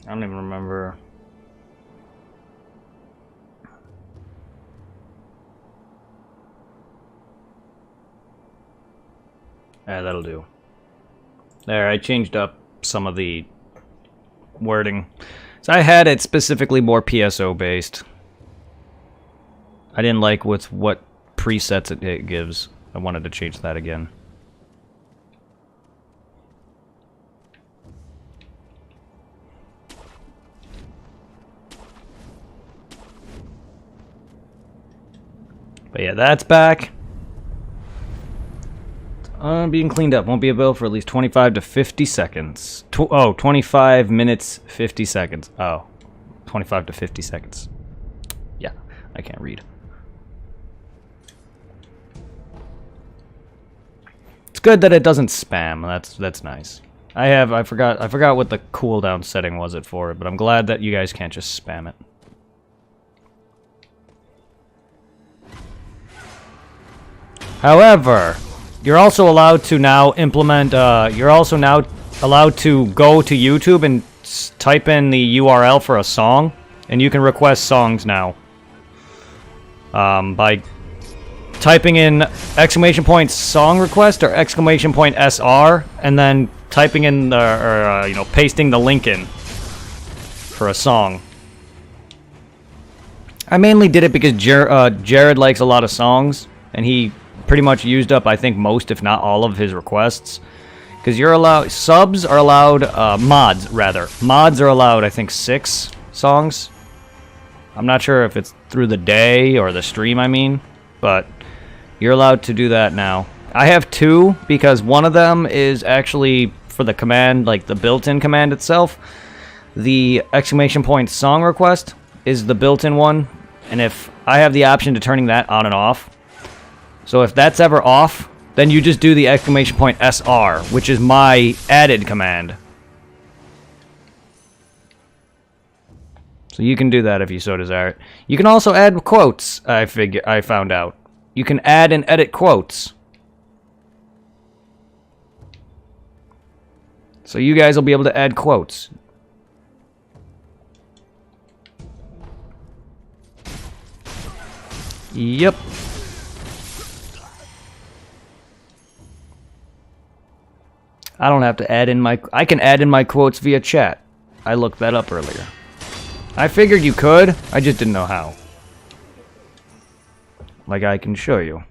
I don't even remember. Yeah, that'll do. There, I changed up some of the wording. So I had it specifically more PSO based. I didn't like with what presets it gives. I wanted to change that again. But yeah, that's back. Being cleaned up. Won't be available for at least 25 to 50 seconds. 25 minutes, 50 seconds. Oh, 25 to 50 seconds. Yeah, I can't read. It's good that it doesn't spam. That's nice. I forgot what the cooldown setting was it for it, but I'm glad that you guys can't just spam it. However, you're also allowed to now implement, you're also now allowed to go to YouTube and type in the URL for a song, and you can request songs now. By typing in exclamation point song request or exclamation point SR, and then typing in the, you know, pasting the link in for a song. I mainly did it because Jared likes a lot of songs, and he pretty much used up, I think, most, if not all, of his requests. Because you're allowed... Subs are allowed... mods, rather. Mods are allowed, I think, 6 songs. I'm not sure if it's through the day or the stream, I mean. But you're allowed to do that now. I have 2, because one of them is actually for the command, like the built-in command itself. The exclamation point song request is the built-in one. And if I have the option to turning that on and off... So if that's ever off, then you just do the exclamation point SR, which is my added command. So you can do that if you so desire. You can also add quotes, I found out. You can add and edit quotes. So you guys will be able to add quotes. Yep. I don't have to add in my... I can add in my quotes via chat. I looked that up earlier. I figured you could. I just didn't know how. Like I can show you.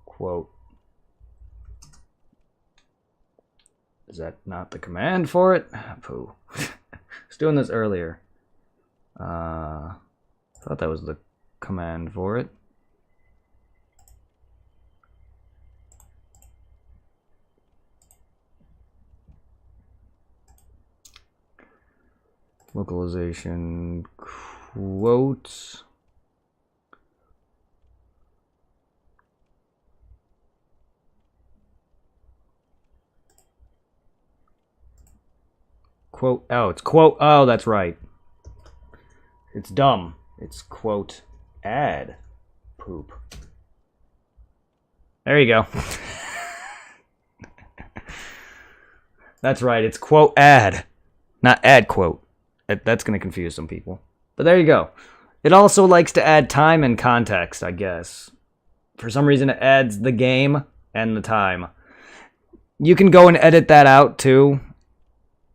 Quote. Is that not the command for it? Pooh. I was doing this earlier. I thought that was the command for it. Localization quotes. Quote. Oh, it's quote. Oh, that's right. It's dumb. It's quote add poop. There you go. That's right. It's quote add, not add quote. That's going to confuse some people. But there you go. It also likes to add time and context, I guess. For some reason, it adds the game and the time. You can go and edit that out, too.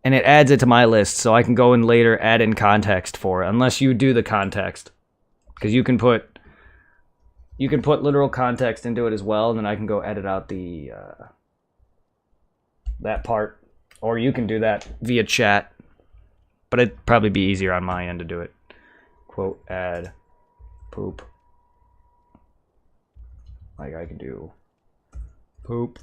And it adds it to my list, so I can go and later add in context for it. Unless you do the context. Because you can put literal context into it as well, and then I can go edit out the that part. Or you can do that via chat. But it'd probably be easier on my end to do it. Quote, add, poop. Like I can do poop.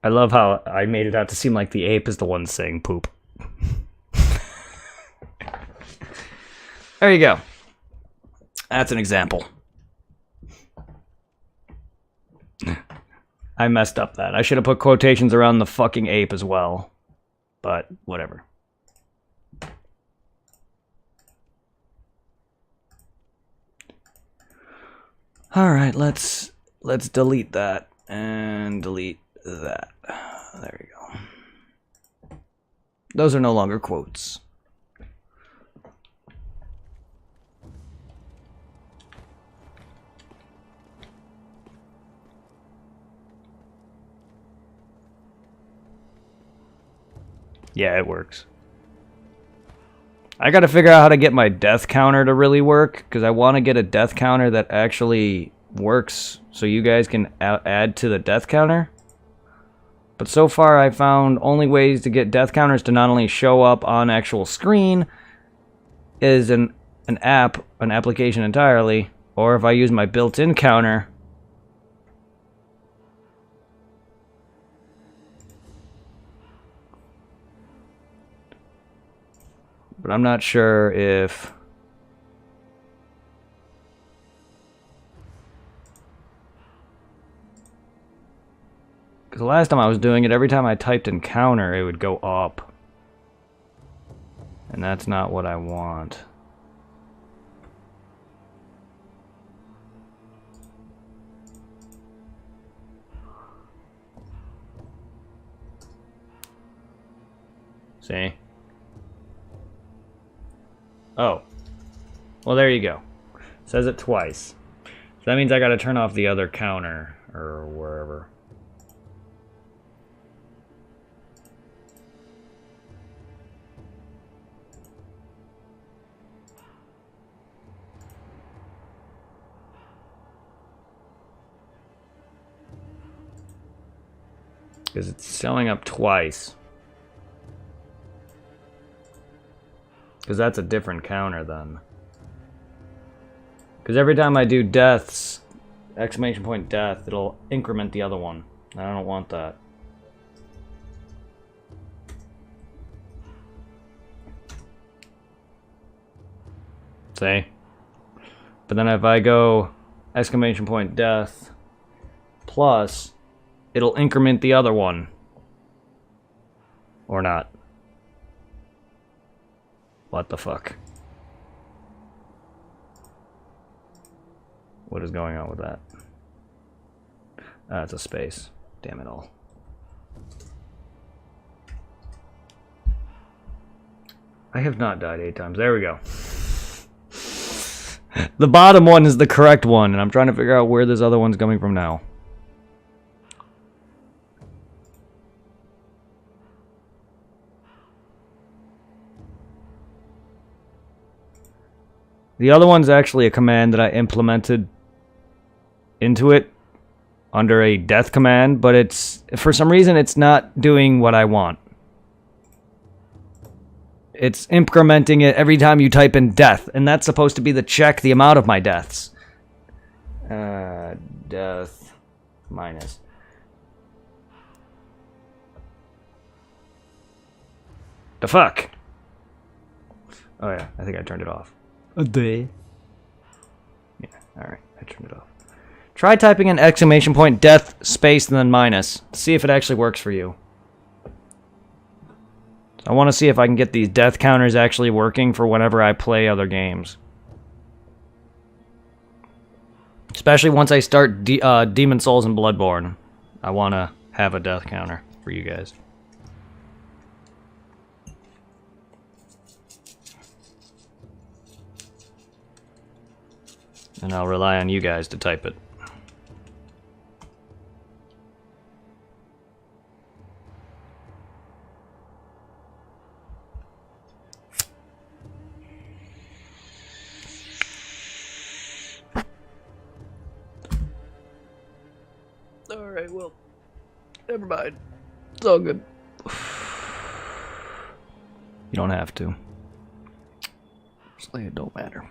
I love how I made it out to seem like the ape is the one saying poop. There you go. That's an example. I messed up that. I should have put quotations around the fucking ape as well. But whatever. Alright, let's delete that. And delete that. There we go. Those are no longer quotes. Yeah, it works. I gotta figure out how to get my death counter to really work, because I want to get a death counter that actually works so you guys can add to the death counter. But so far I found only ways to get death counters to not only show up on actual screen is an application entirely, or if I use my built-in counter. But I'm not sure if... Because the last time I was doing it, every time I typed in counter, it would go up. And that's not what I want. See? Oh. Well, there you go. Says it twice. So that means I gotta turn off the other counter, or wherever. Because it's showing up twice. Because that's a different counter then. Because every time I do deaths, exclamation point death, it'll increment the other one. I don't want that. See? But then if I go exclamation point death plus, it'll increment the other one. Or not. What the fuck? What is going on with that? It's a space. Damn it all. I have not died 8 times. There we go. The bottom one is the correct one, and I'm trying to figure out where this other one's coming from now. The other one's actually a command that I implemented into it under a death command, but it's, for some reason, it's not doing what I want. It's incrementing it every time you type in death, and that's supposed to be the check the amount of my deaths. Death minus. The fuck? Oh yeah, I think I turned it off. A day. Yeah, alright, I turned it off. Try typing in exclamation point death space and then minus. See if it actually works for you. I want to see if I can get these death counters actually working for whenever I play other games. Especially once I start Demon Souls and Bloodborne. I want to have a death counter for you guys. And I'll rely on you guys to type it. Alright, well, never mind. It's all good. You don't have to. It don't matter.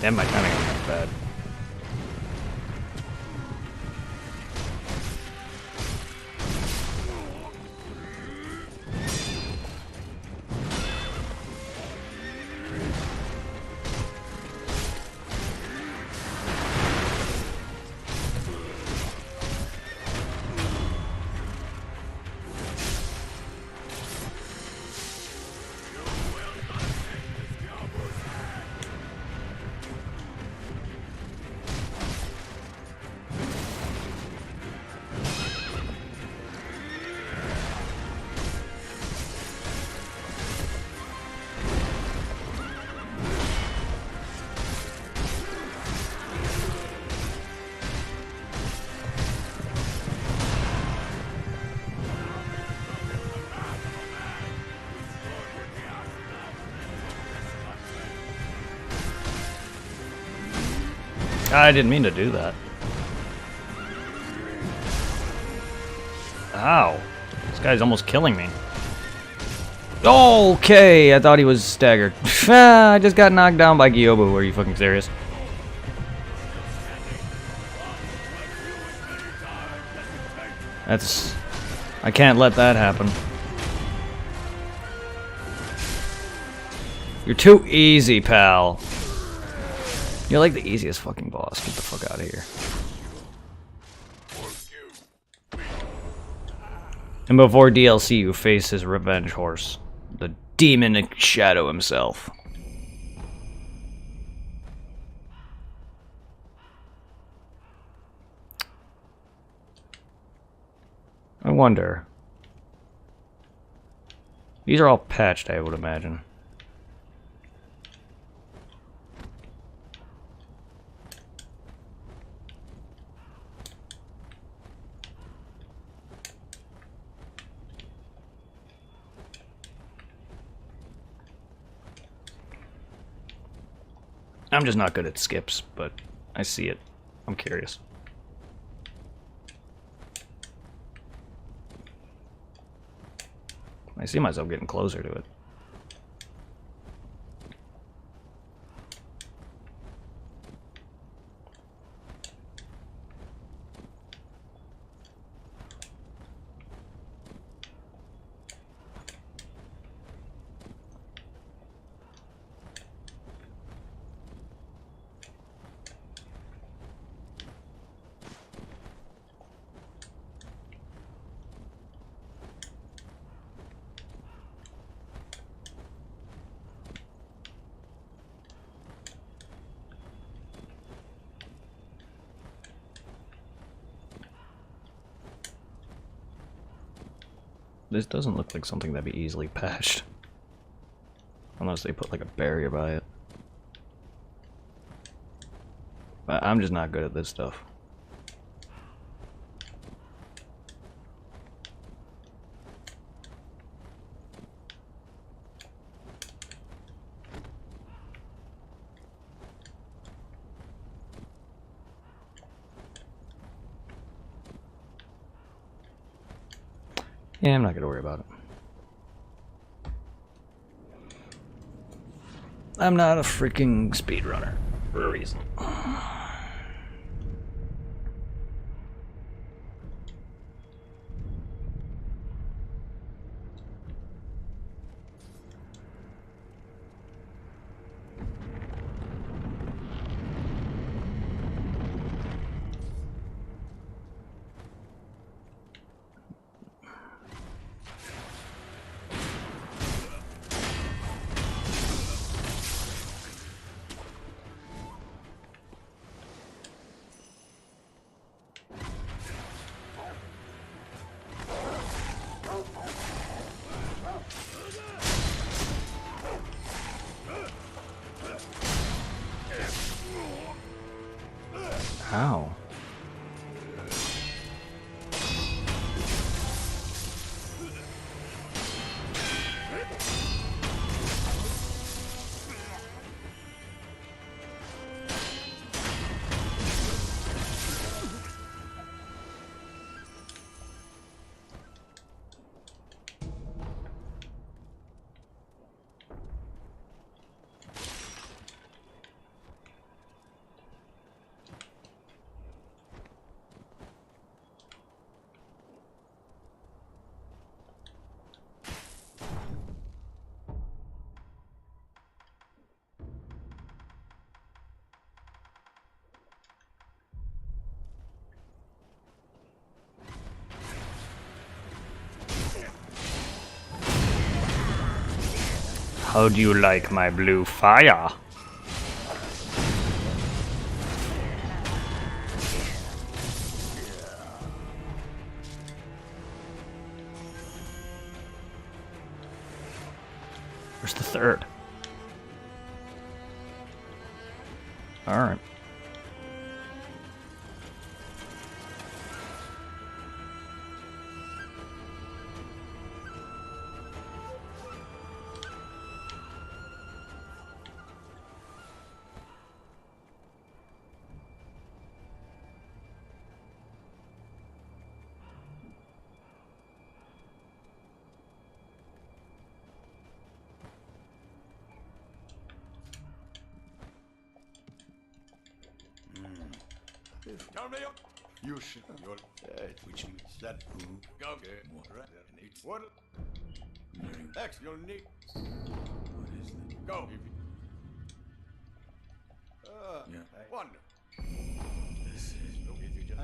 Damn, my timing is bad. I didn't mean to do that. Ow. This guy's almost killing me. Okay, I thought he was staggered. I just got knocked down by Gyobu. Are you fucking serious? That's... I can't let that happen. You're too easy, pal. You're like the easiest fucking boss. Get the fuck out of here. And before DLC, you face his revenge horse. The demon shadow himself. I wonder. These are all patched, I would imagine. I'm just not good at skips, but I see it. I'm curious. I see myself getting closer to it. This doesn't look like something that'd be easily patched. Unless they put like a barrier by it. But I'm just not good at this stuff. Yeah, I'm not gonna worry about it. I'm not a freaking speedrunner for a reason. How do you like my blue fire? Where's the third? Alright. You should. Which means that go get what? X, you'll need. What is it? Go. Yeah. One. This is. If you just.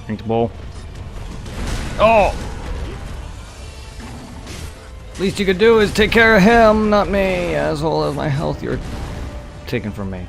Drink the bowl. Oh! Least you could do is take care of him, not me, as well as my health you're taking from me.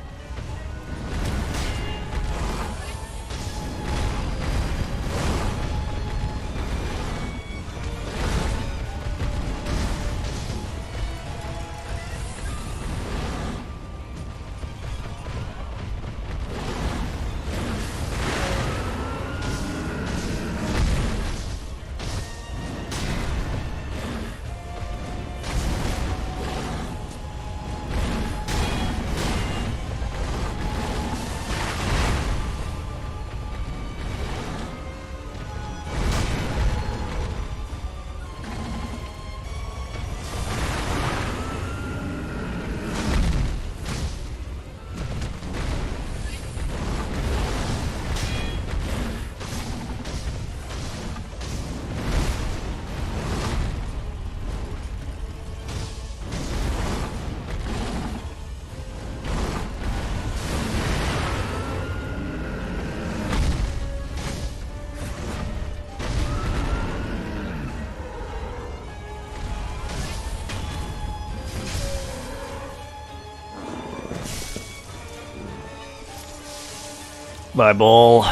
Bye, Bull.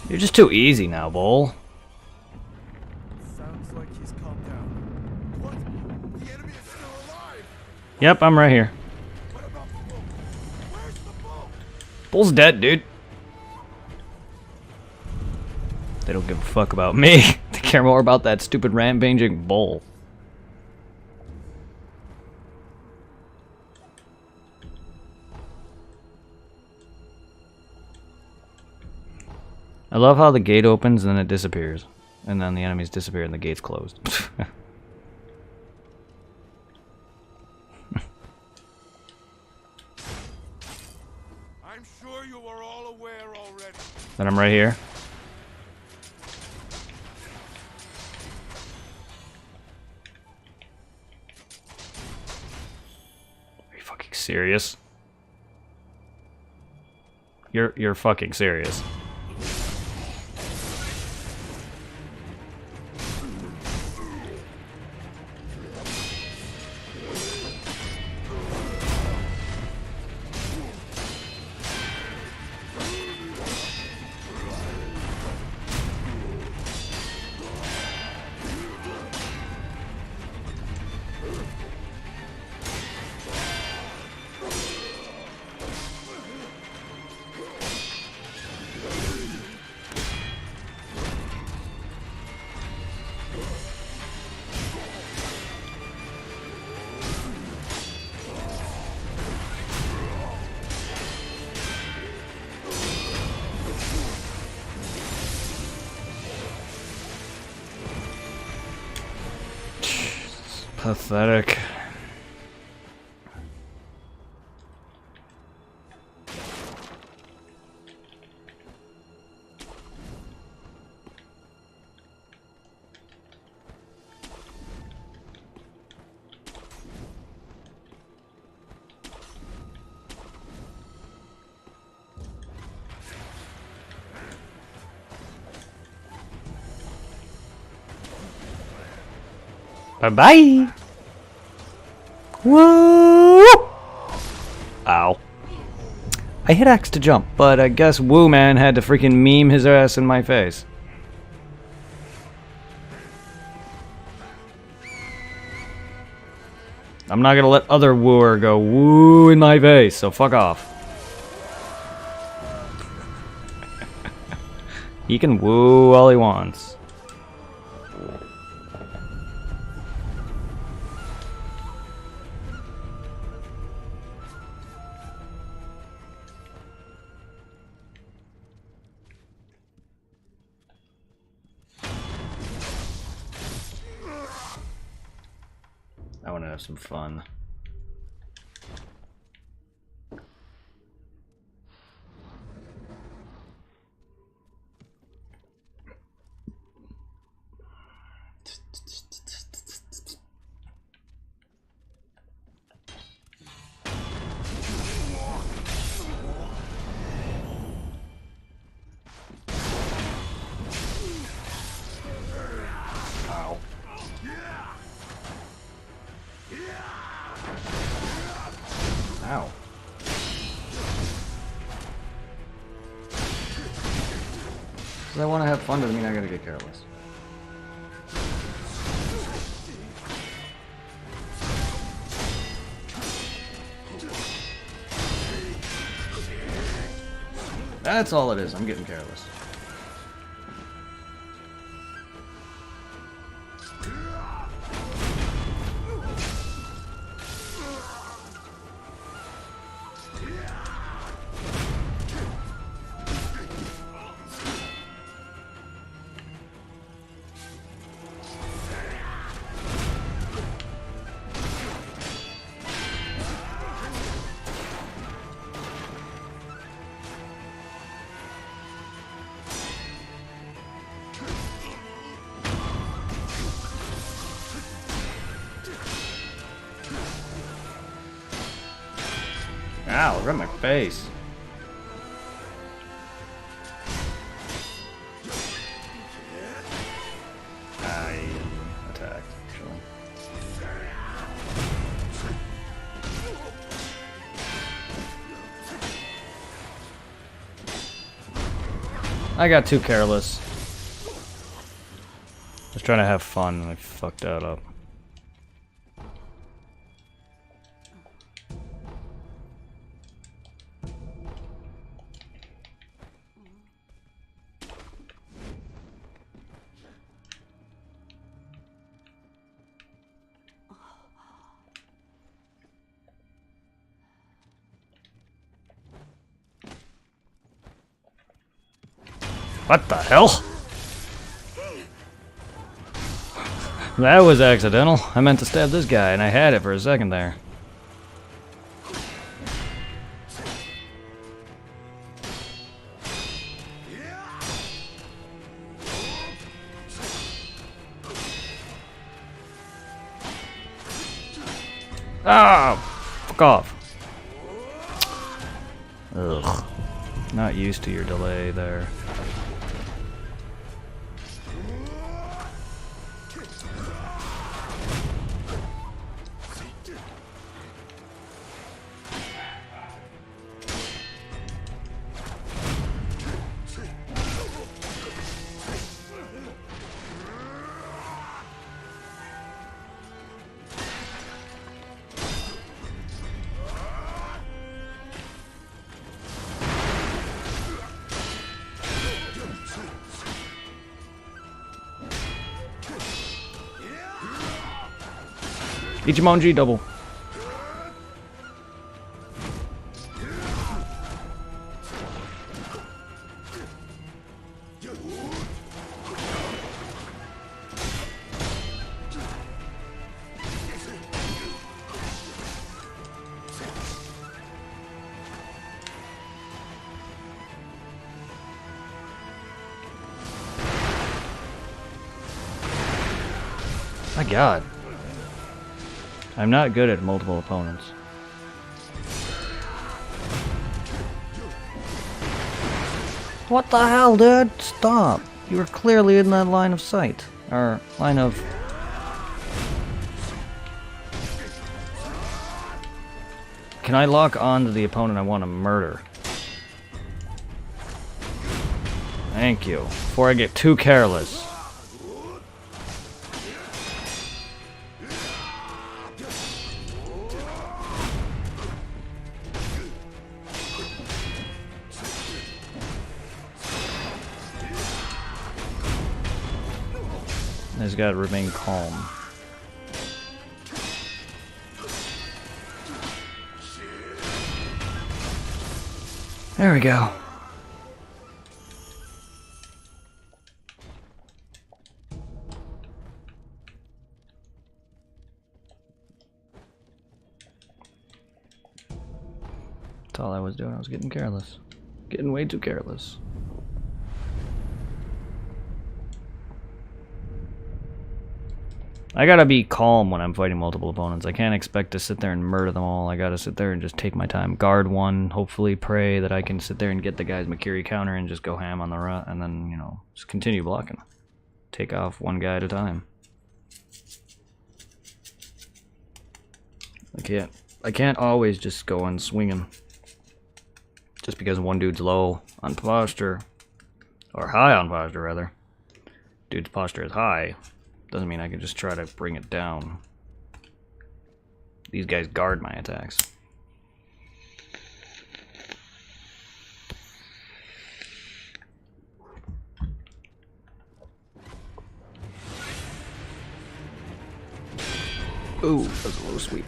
You're just too easy now, Bull. Sounds like he's calmed down. What? The enemy is still alive! Yep, I'm right here. What about the bull? Where's the bull? Bull's dead, dude. They don't give a fuck about me. They care more about that stupid rampaging bull. I love how the gate opens and then it disappears. And then the enemies disappear and the gate's closed. I'm sure you are all aware already. Then I'm right here. Are you fucking serious? You're fucking serious. Pathetic. Bye-bye! Woo! Ow. I hit X to jump, but I guess Woo Man had to freaking meme his ass in my face. I'm not gonna let other wooer go woo in my face, so fuck off. He can woo all he wants. I want to have some fun. Ow. Ow. Because I want to have fun doesn't mean I gotta get careless. That's all it is, I'm getting careless. Ow, right in my face. I attacked, actually. I got too careless. I was trying to have fun and I fucked that up. What the hell? That was accidental. I meant to stab this guy, and I had it for a second there. Ah! Fuck off. Ugh. Not used to your delay there. Ichimonji double. My god. I'm not good at multiple opponents. What the hell, dude? Stop. You were clearly in that line of sight. Or line of... Can I lock on to the opponent I want to murder? Thank you. Before I get too careless. He's got to remain calm. There we go. That's all I was doing. I was getting careless. Getting way too careless. I gotta be calm when I'm fighting multiple opponents. I can't expect to sit there and murder them all. I gotta sit there and just take my time. Guard one, hopefully pray that I can sit there and get the guy's Makiri counter and just go ham on the run, and then, you know, just continue blocking. Take off one guy at a time. I can't always just go on swinging. Just because one dude's low on posture, or high on posture rather. Dude's posture is high. Doesn't mean I can just try to bring it down. These guys guard my attacks. Ooh, that's a little sweet.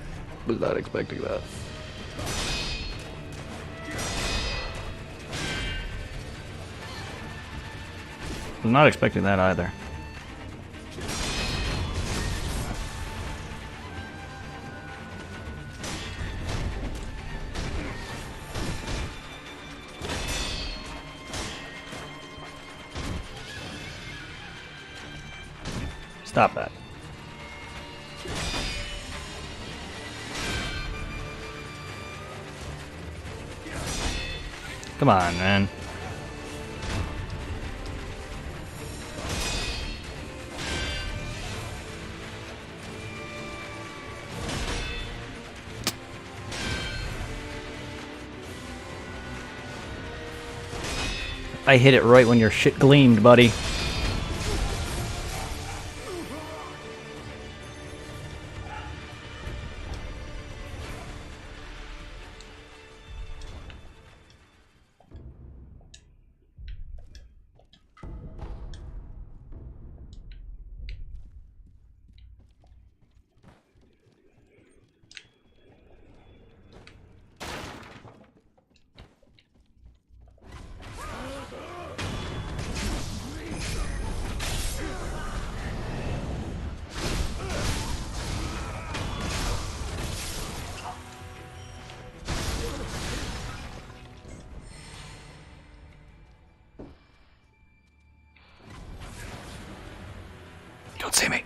Was not expecting that. Was not expecting that either. Stop that. Come on, man. I hit it right when your shit gleamed, buddy. Don't see me.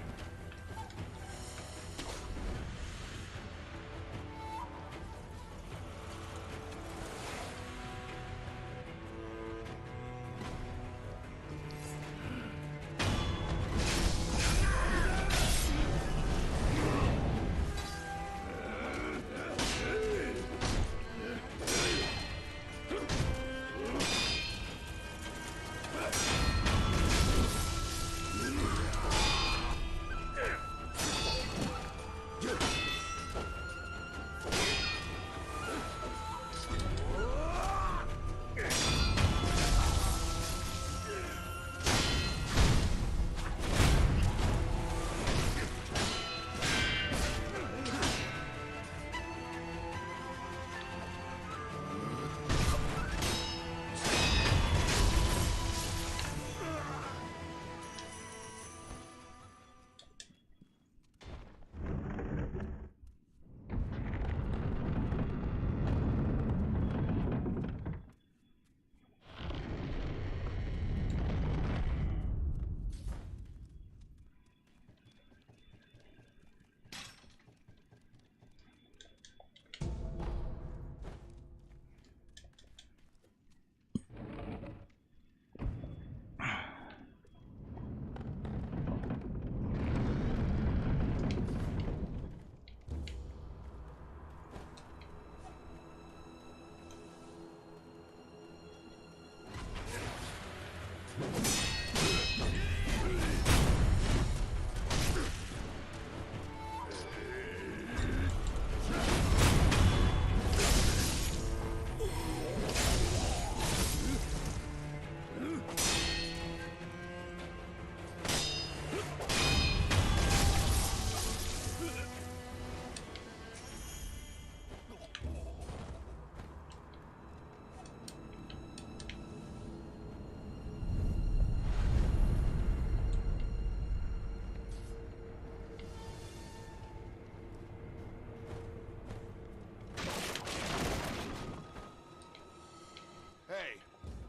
Hey,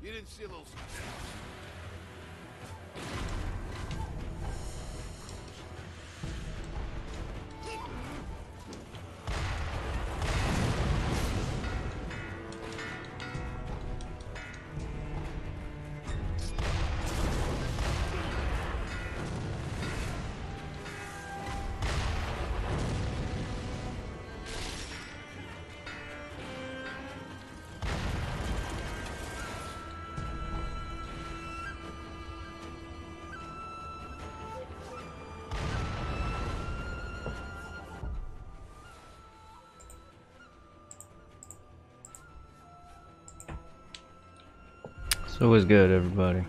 you didn't see a little... So was good, everybody.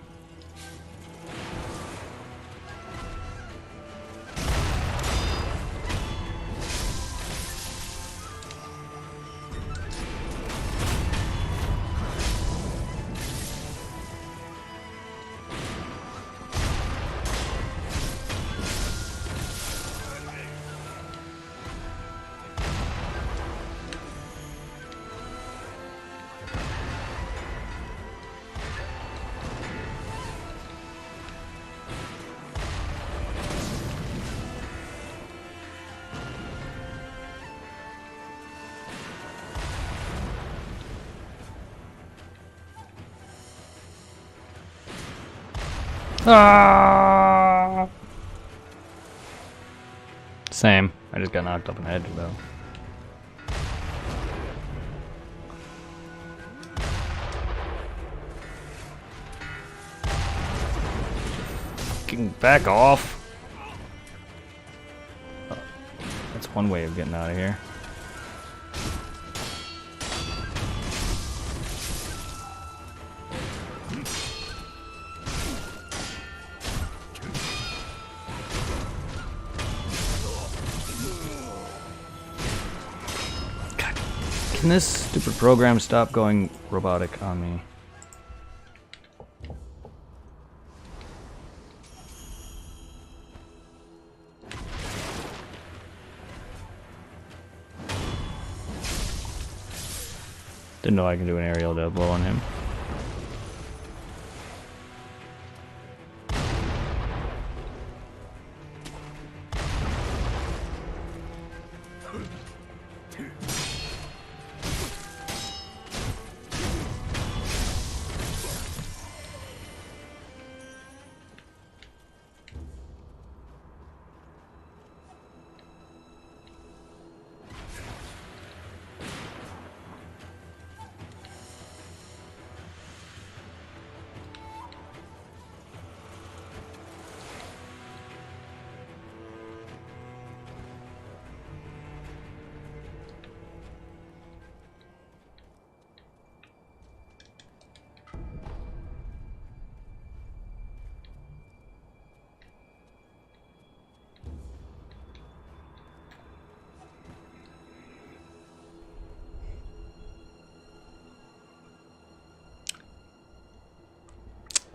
Ah! Same. I just got knocked up in the head though. Fucking back off. Oh, that's one way of getting out of here. Can this stupid program stop going robotic on me? Didn't know I can do an aerial double on him.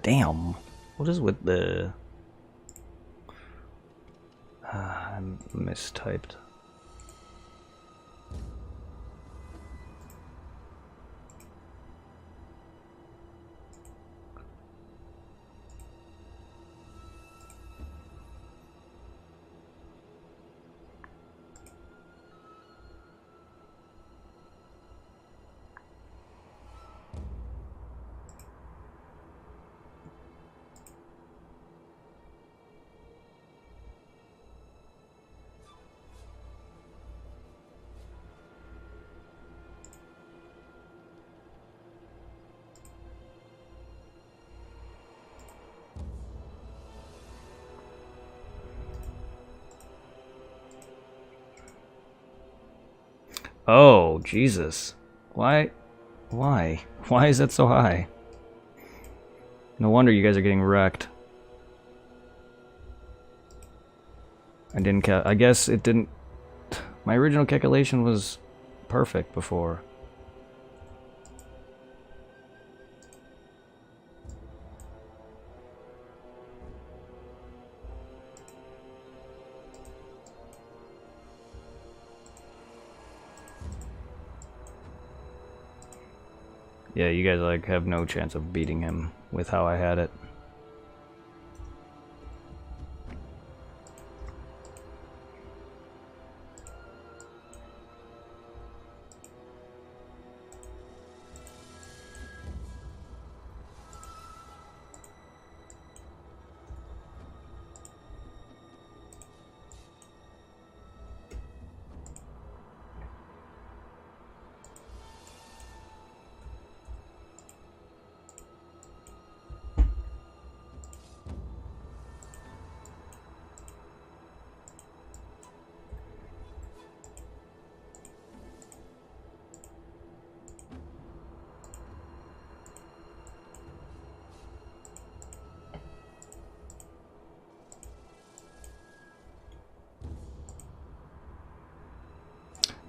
Damn. What is with the... I mistyped. Oh, Jesus. Why? Why? Why is that so high? No wonder you guys are getting wrecked. I guess it didn't... My original calculation was perfect before. Yeah, you guys like have no chance of beating him with how I had it.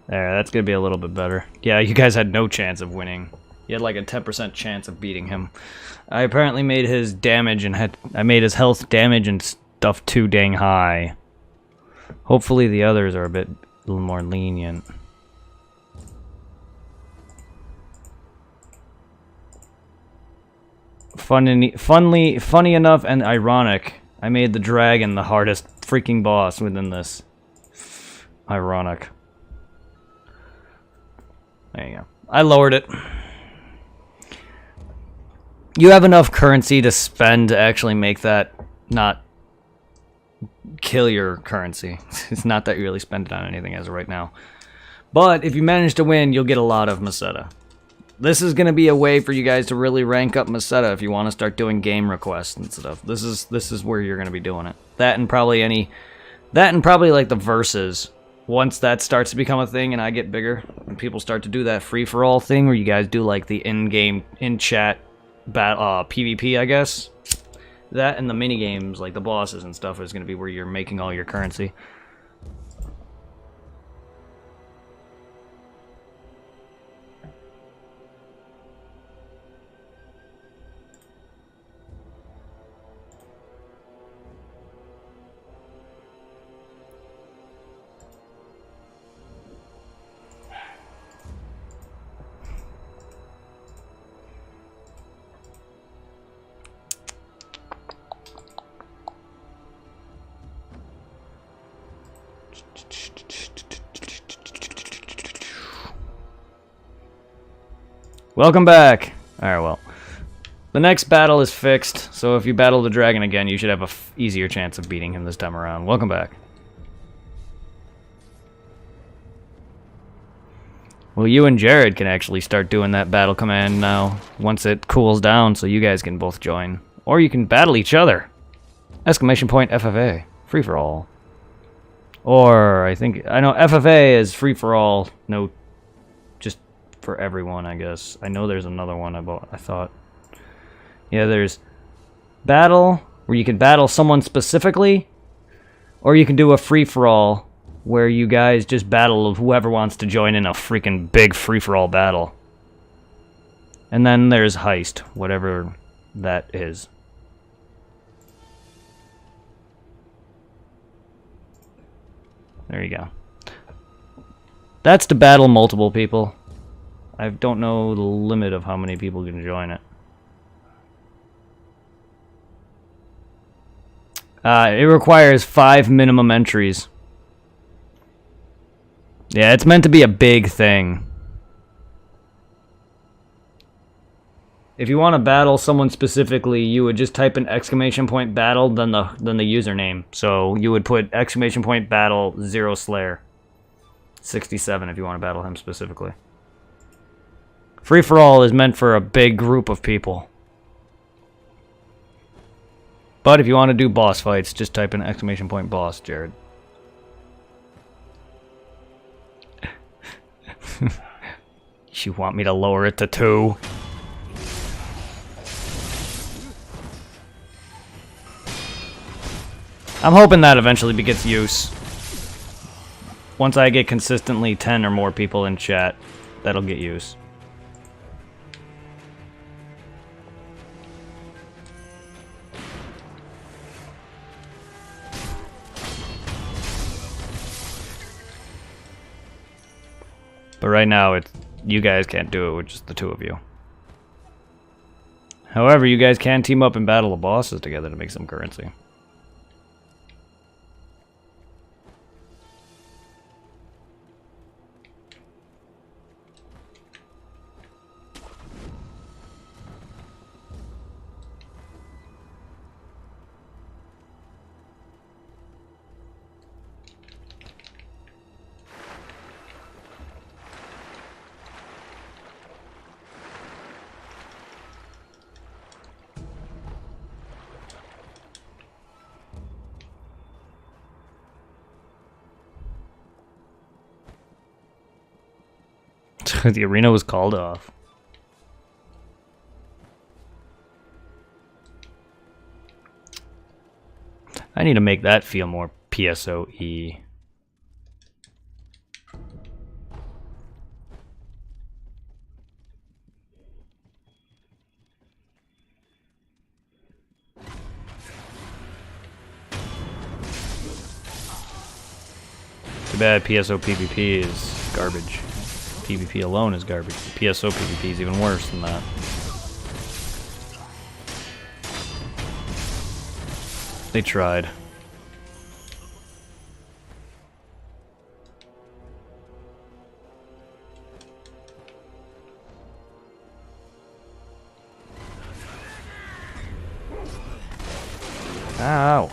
There, that's gonna be a little bit better. Yeah, you guys had no chance of winning. You had like a 10% chance of beating him. I apparently made his damage and I made his health damage and stuff too dang high. Hopefully the others are a little more lenient. Funny enough and ironic, I made the dragon the hardest freaking boss within this. Ironic. There you go. I lowered it. You have enough currency to spend to actually make that not kill your currency. It's not that you really spend it on anything as of right now. But if you manage to win, you'll get a lot of Meseta. This is going to be a way for you guys to really rank up Meseta if you want to start doing game requests and stuff. This is where you're going to be doing it. That and probably like the verses. Once that starts to become a thing and I get bigger, and people start to do that free-for-all thing where you guys do like the in-game, in-chat PvP, I guess. That and the mini-games, like the bosses and stuff, is going to be where you're making all your currency. Welcome back! Alright, well. The next battle is fixed, so if you battle the dragon again, you should have a easier chance of beating him this time around. Welcome back. Well, you and Jared can actually start doing that battle command now, once it cools down, so you guys can both join. Or you can battle each other! Exclamation point FFA. Free for all. Or, I know FFA is free for all, no, just for everyone, I guess. I know there's another one I thought. Yeah, there's battle, where you can battle someone specifically, or you can do a free-for-all, where you guys just battle whoever wants to join in a freaking big free-for-all battle. And then there's heist, whatever that is. There you go. That's to battle multiple people. I don't know the limit of how many people can join it. It requires 5 minimum entries. Yeah, it's meant to be a big thing. If you want to battle someone specifically, you would just type in !battle, then the username. So you would put !battle 0 Slayer. 67 if you want to battle him specifically. Free for all is meant for a big group of people. But if you want to do boss fights, just type in !boss, Jared. You want me to lower it to 2? I'm hoping that eventually gets use. Once I get consistently 10 or more people in chat, that'll get use. But right now, you guys can't do it with just the 2 of you. However, you guys can team up and battle the bosses together to make some currency. The arena was called off. I need to make that feel more PSOE. Too bad PSO PvP is garbage. PvP alone is garbage. PSO PvP is even worse than that. They tried. Ow.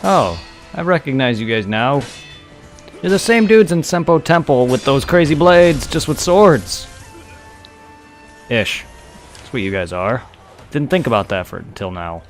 Oh, I recognize you guys now. You're the same dudes in Senpo Temple with those crazy blades, just with swords. Ish. That's what you guys are. Didn't think about that until now.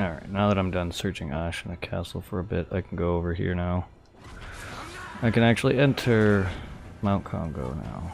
Alright, now that I'm done searching Ash in the castle for a bit, I can go over here now. I can actually enter Mount Congo now.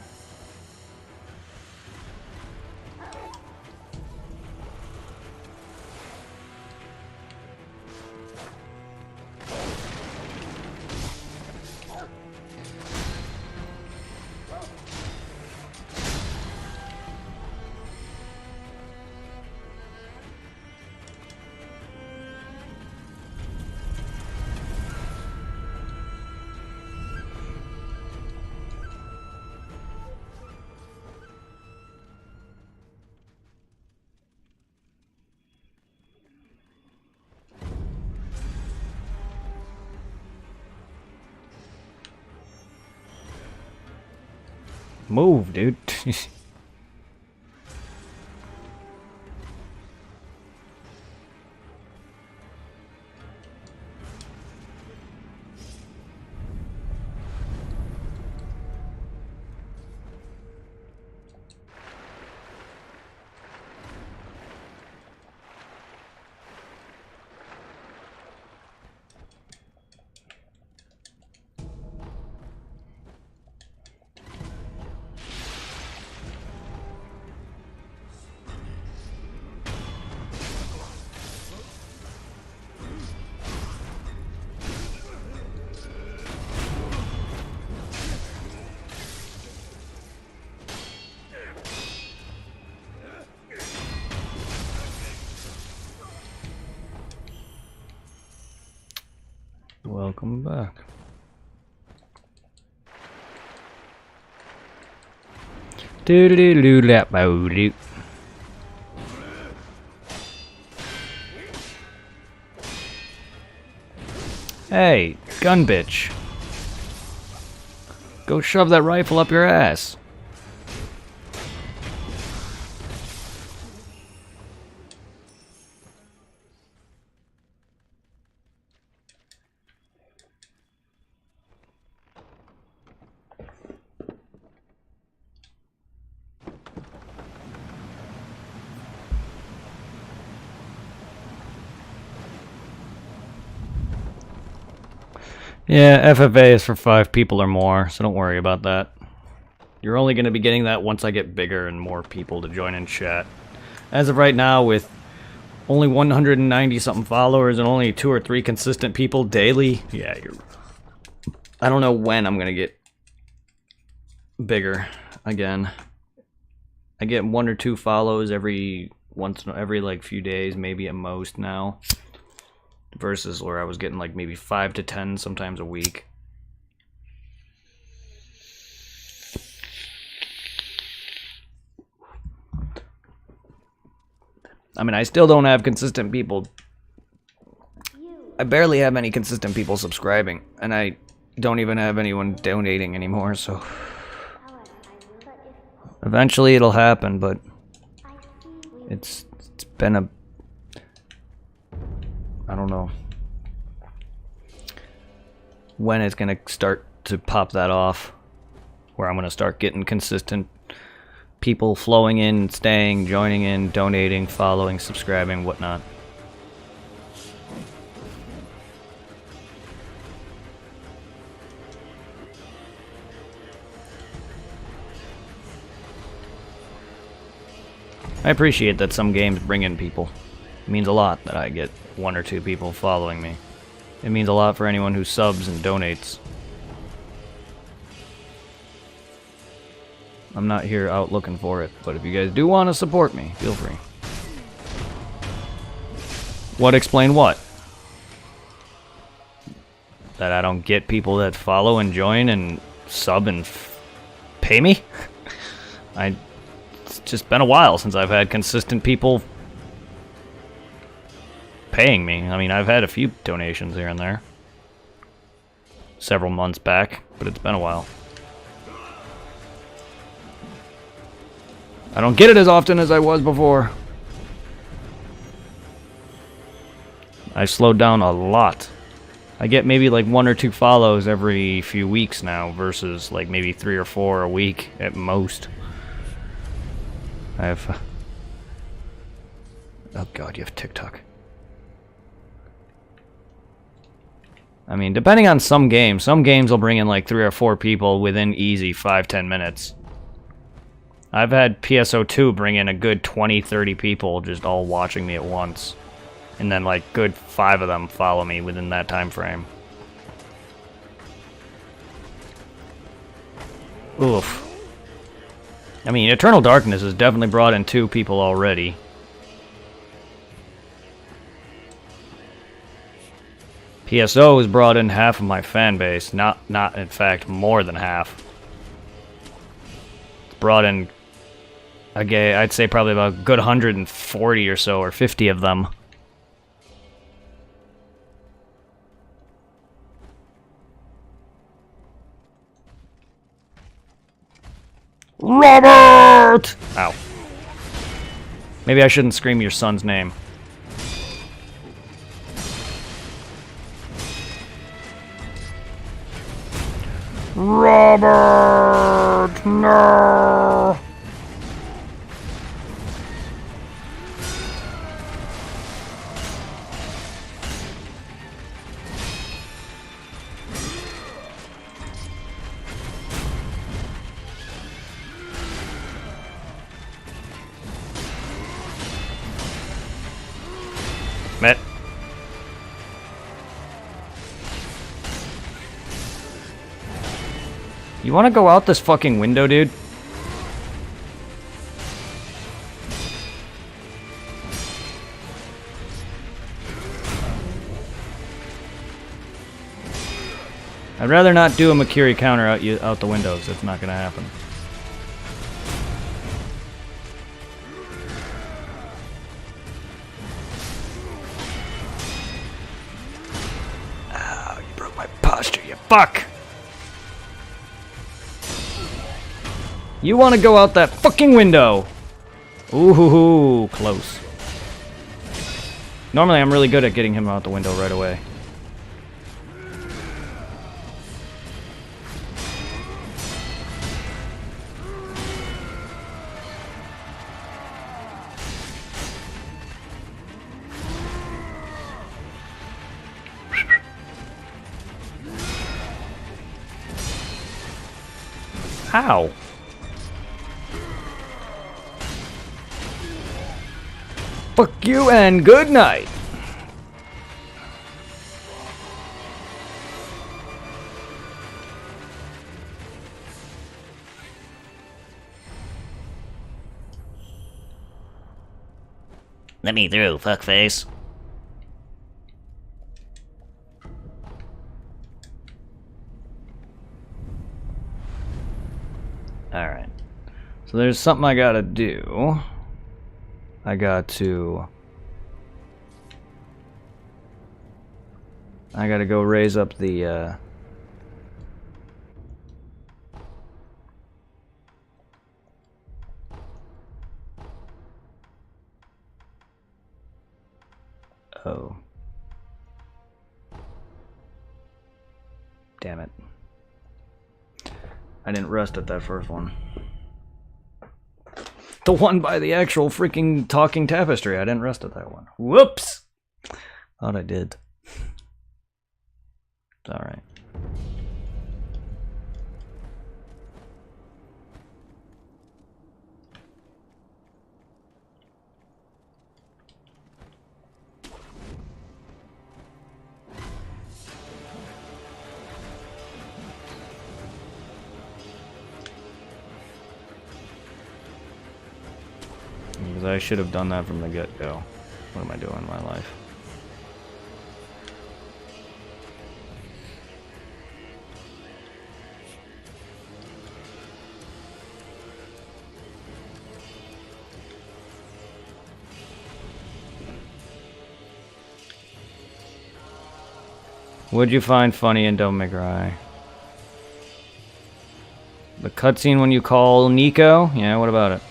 Move, dude. Welcome back. Do do do do that do. Hey, gun bitch. Go shove that rifle up your ass. Yeah, FFA is for 5 people or more, so don't worry about that. You're only going to be getting that once I get bigger and more people to join in chat. As of right now, with only 190 something followers and only 2 or 3 consistent people daily, yeah, I don't know when I'm going to get bigger again. I get 1 or 2 follows every like few days, maybe at most now. Versus where I was getting like maybe 5 to 10 sometimes a week. I mean, I still don't have consistent people. I barely have any consistent people subscribing, and I don't even have anyone donating anymore, so eventually it'll happen, but it's been a, I don't know when it's gonna start to pop that off, where I'm gonna start getting consistent people flowing in, staying, joining in, donating, following, subscribing, whatnot. I appreciate that some games bring in people. It means a lot that I get 1 or 2 people following me. It means a lot for anyone who subs and donates. I'm not here out looking for it, but if you guys do want to support me, feel free. What explain what? That I don't get people that follow and join and sub and pay me? It's just been a while since I've had consistent people paying me. I mean, I've had a few donations here and there. Several months back, but it's been a while. I don't get it as often as I was before. I've slowed down a lot. I get maybe like 1 or 2 follows every few weeks now versus like maybe 3 or 4 a week at most. I have... Oh god, you have TikTok. I mean, depending on some games will bring in like 3 or 4 people within easy 5-10 minutes. I've had PSO2 bring in a good 20-30 people just all watching me at once. And then like good 5 of them follow me within that time frame. Oof. I mean, Eternal Darkness has definitely brought in 2 people already. PSO has brought in half of my fan base. Not in fact, more than half. It's brought in, I'd say probably about a good 140 or so, or 50 of them. Robert! Ow. Maybe I shouldn't scream your son's name. Robert! No! Met. You want to go out this fucking window, dude? I'd rather not do a Makiri counter out the windows. It's not gonna happen. Ow, you broke my posture, you fuck! You want to go out that fucking window! Ooh, close. Normally I'm really good at getting him out the window right away. How? Fuck you and good night. Let me through, fuckface. Alright. So there's something I gotta do. I gotta go raise up the, Oh. Damn it. I didn't rest at that first one. The one by the actual freaking talking tapestry. I didn't rest at that one. Whoops! Thought I did. It's alright. Because I should have done that from the get-go. What am I doing in my life? What'd you find funny in Don't Make Her Eye? The cutscene when you call Nico? Yeah, what about it?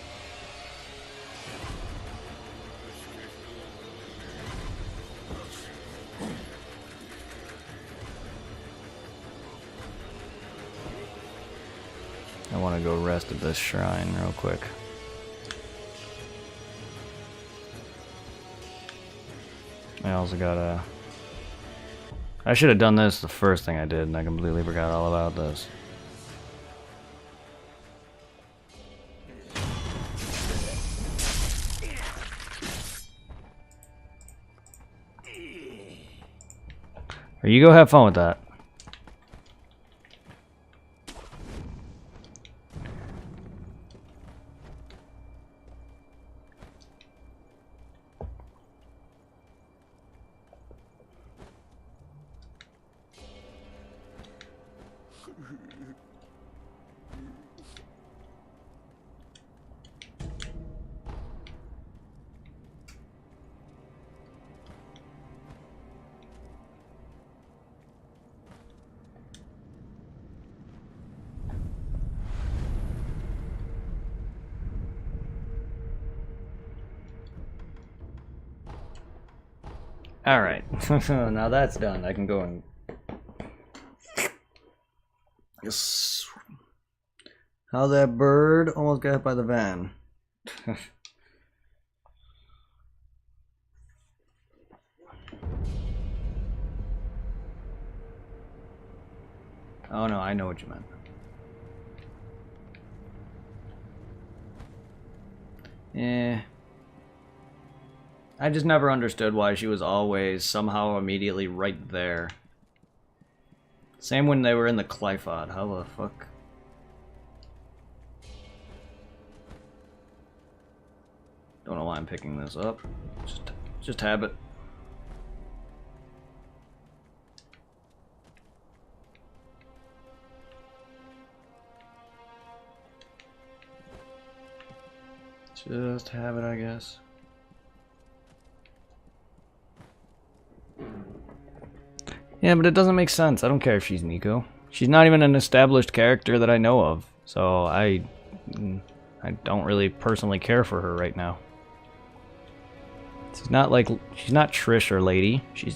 I want to go rest at this shrine real quick. I also gotta I should have done this the first thing I did, and I completely forgot all about this. Or you go have fun with that. Alright, now that's done. I can go and... Yes. How that bird almost got hit by the van. Oh no, I know what you meant. Yeah. I just never understood why she was always somehow immediately right there. Same when they were in the Clyphod. How the fuck? Don't know why I'm picking this up. Just habit. Just habit, I guess. Yeah, but it doesn't make sense. I don't care if she's Nico. She's not even an established character that I know of. So I don't really personally care for her right now. She's not like she's not Trish or Lady. She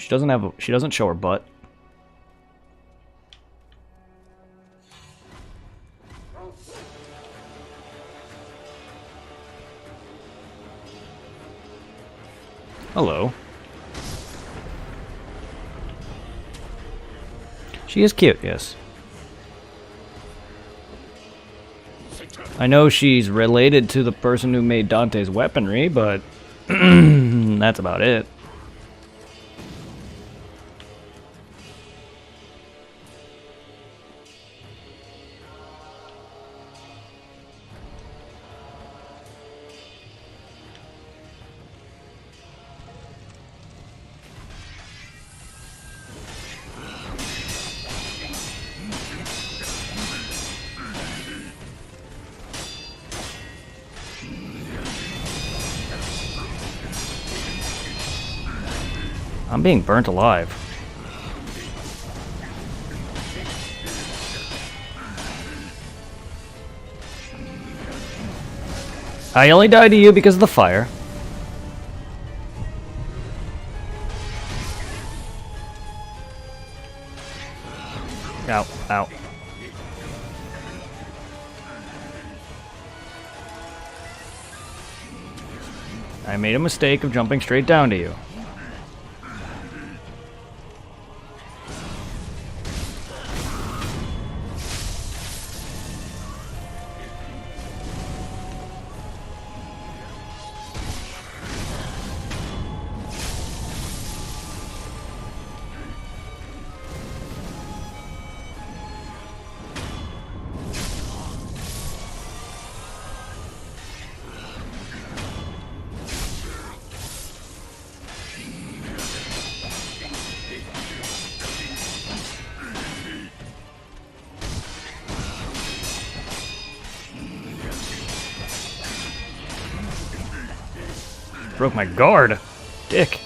doesn't show her butt. Hello. She is cute, yes. I know she's related to the person who made Dante's weaponry, but that's about it. I'm being burnt alive. I only died to you because of the fire. Ow, ow. I made a mistake of jumping straight down to you. Broke my guard. Dick.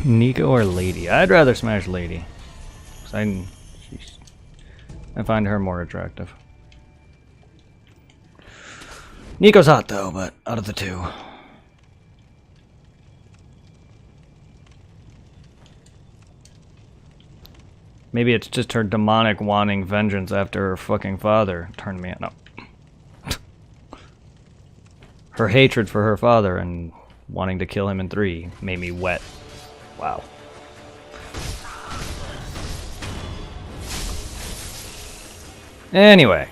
Nico or Lady? I'd rather smash Lady. She's I find her more attractive. Nico's hot though, but out of the two. Maybe it's just her demonic wanting vengeance after her fucking father turned me on. No. Her hatred for her father and wanting to kill him in 3 made me wet. Wow. Anyway.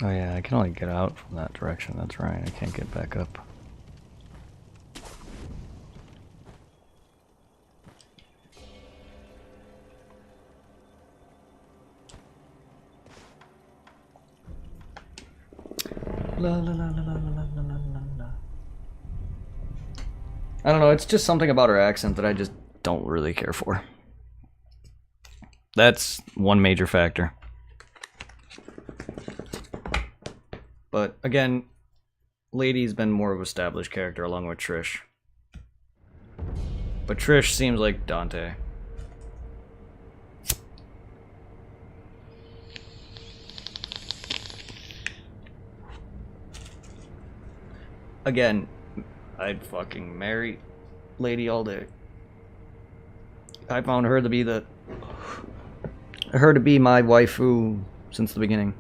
Oh yeah, I can only get out from that direction, that's right, I can't get back up. La la la la la la la la la. I don't know, it's just something about her accent that I just don't really care for. That's one major factor. But again, Lady's been more of an established character along with Trish. But Trish seems like Dante. Again, I'd fucking marry Lady all day. I found her to be my waifu since the beginning.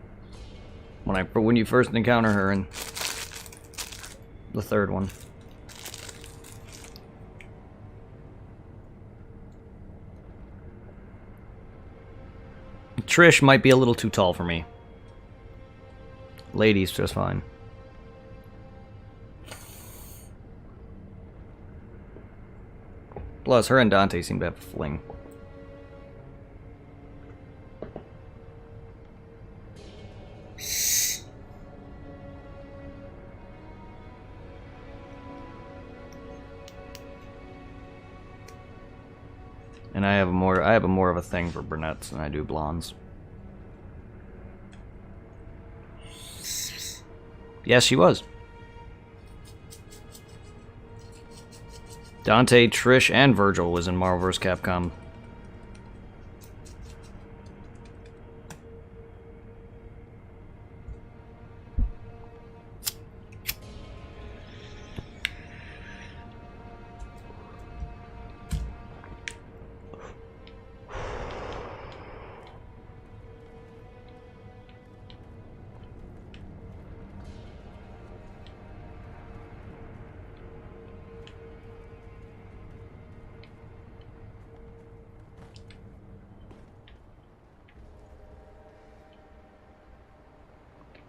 When you first encounter her in the 3rd one. Trish might be a little too tall for me. Lady's just fine. Plus, her and Dante seem to have a fling. And I have more of a thing for brunettes than I do blondes. Yes, she was. Dante, Trish, and Virgil was in Marvel vs. Capcom.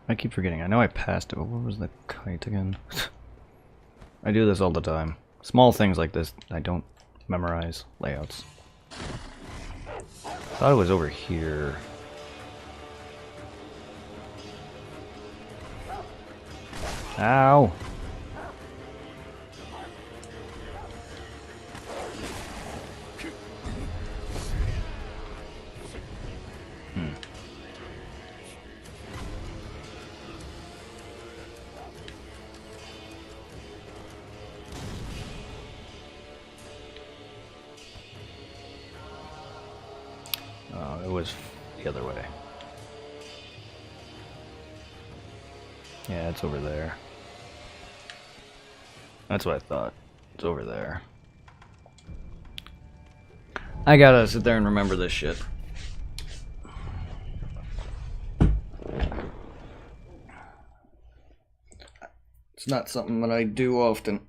I keep forgetting. I know I passed it, but what was the kite again? I do this all the time. Small things like this, I don't memorize layouts. Thought it was over here. Ow! It was the other way. Yeah, it's over there. That's what I thought. It's over there. I gotta sit there and remember this shit. It's not something that I do often.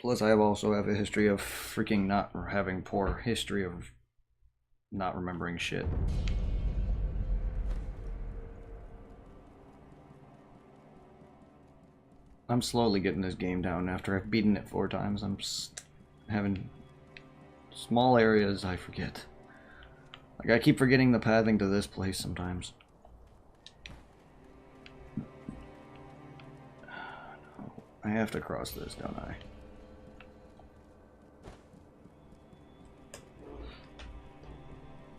Plus, I also have a history of freaking not having poor history of not remembering shit. I'm slowly getting this game down after I've beaten it 4 times. I'm having small areas I forget. Like, I keep forgetting the pathing to this place sometimes. I have to cross this, don't I?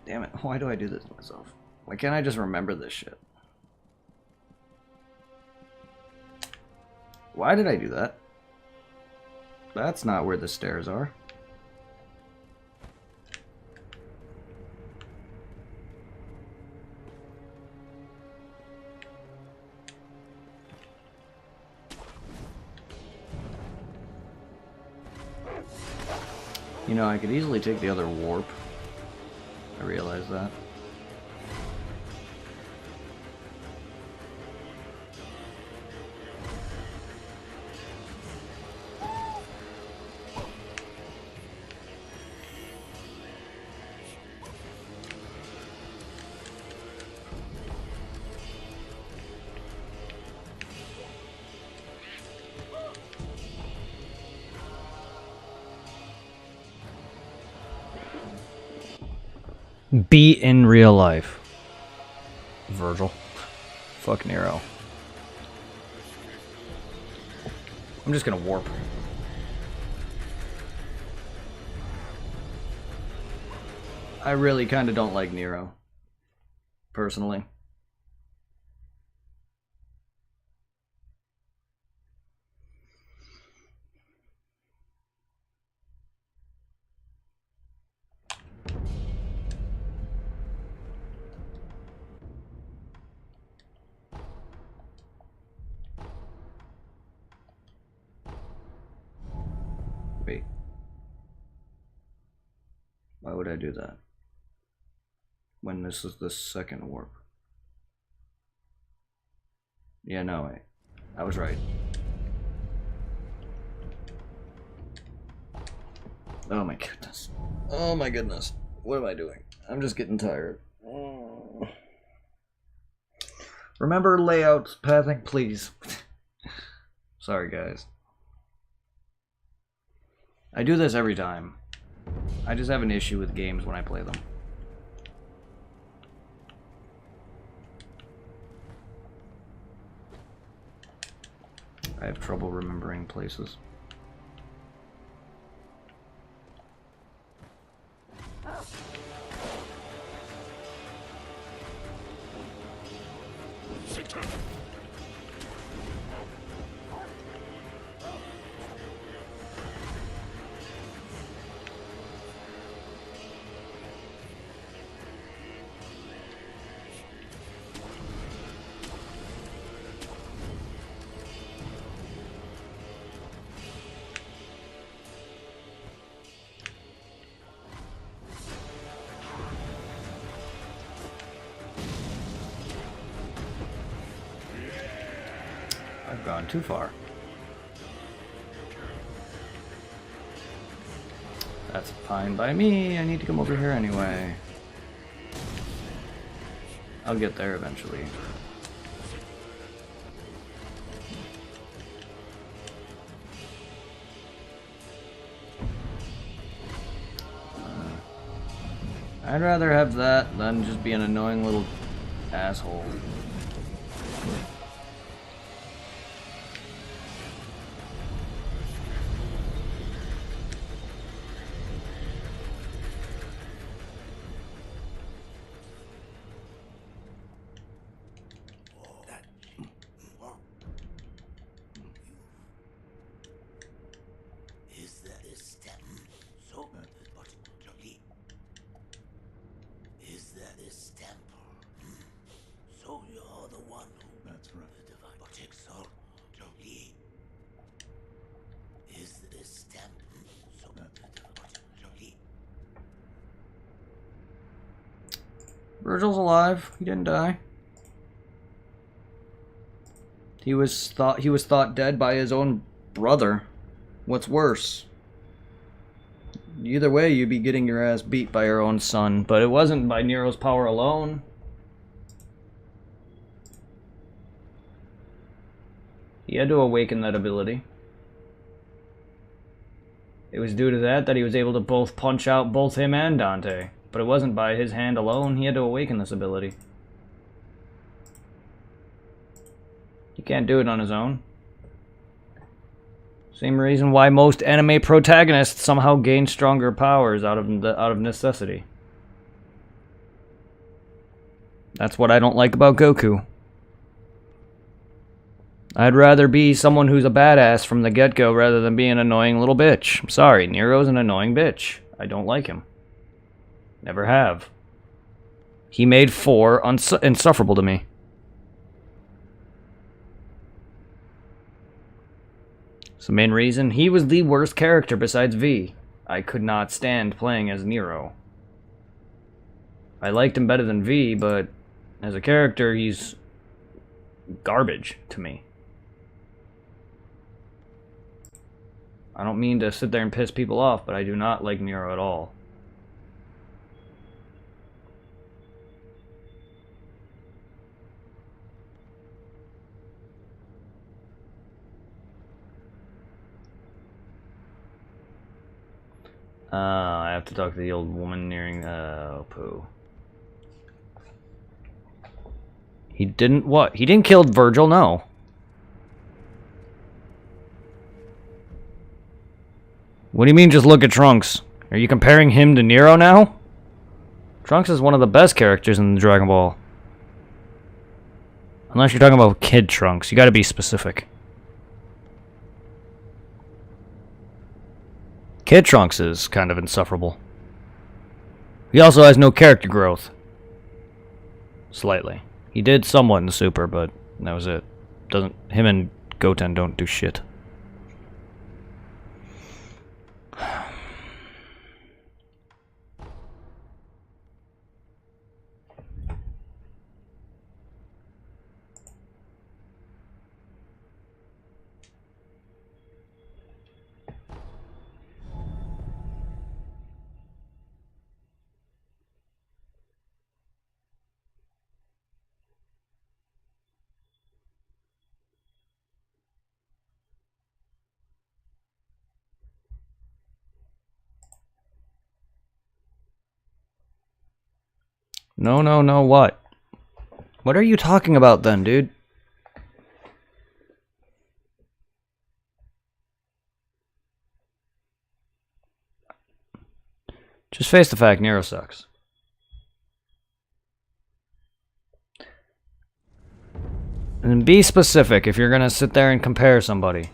Damn it, why do I do this to myself? Why can't I just remember this shit? Why did I do that? That's not where the stairs are. You know, I could easily take the other warp. I realize that. Beat in real life. Virgil. Fuck Nero. I'm just gonna warp. I really kind of don't like Nero. Personally. Wait. Why would I do that? When this is the second warp. Yeah, no, wait. I was right. Oh my goodness. Oh my goodness. What am I doing? I'm just getting tired. Remember layouts, pathing, please. Sorry, guys. I do this every time. I just have an issue with games when I play them. I have trouble remembering places. I've gone too far. That's fine by me. I need to come over here anyway. I'll get there eventually. I'd rather have that than just be an annoying little asshole. Virgil's alive. He didn't die. He was thought dead by his own brother. What's worse? either way, you'd be getting your ass beat by your own son. But it wasn't by Nero's power alone. He had to awaken that ability. It was due to that he was able to both punch out both him and Dante. But it wasn't by his hand alone. He had to awaken this ability. He can't do it on his own. Same reason why most anime protagonists somehow gain stronger powers out of necessity. That's what I don't like about Goku. I'd rather be someone who's a badass from the get-go rather than be an annoying little bitch. I'm sorry, Nero's an annoying bitch. I don't like him. Never have. He made 4 insufferable to me. It's the main reason. He was the worst character besides V. I could not stand playing as Nero. I liked him better than V, but as a character, he's garbage to me. I don't mean to sit there and piss people off, but I do not like Nero at all. I have to talk to the old woman nearing, poo. He didn't what? He didn't kill Virgil, no. What do you mean just look at Trunks? Are you comparing him to Nero now? Trunks is one of the best characters in Dragon Ball. Unless you're talking about Kid Trunks, you gotta be specific. Kid Trunks is kind of insufferable. He also has no character growth. Slightly. He did somewhat in the Super, but that was it. Him and Goten don't do shit. No, what? What are you talking about then, dude? Just face the fact, Nero sucks. And be specific if you're gonna sit there and compare somebody.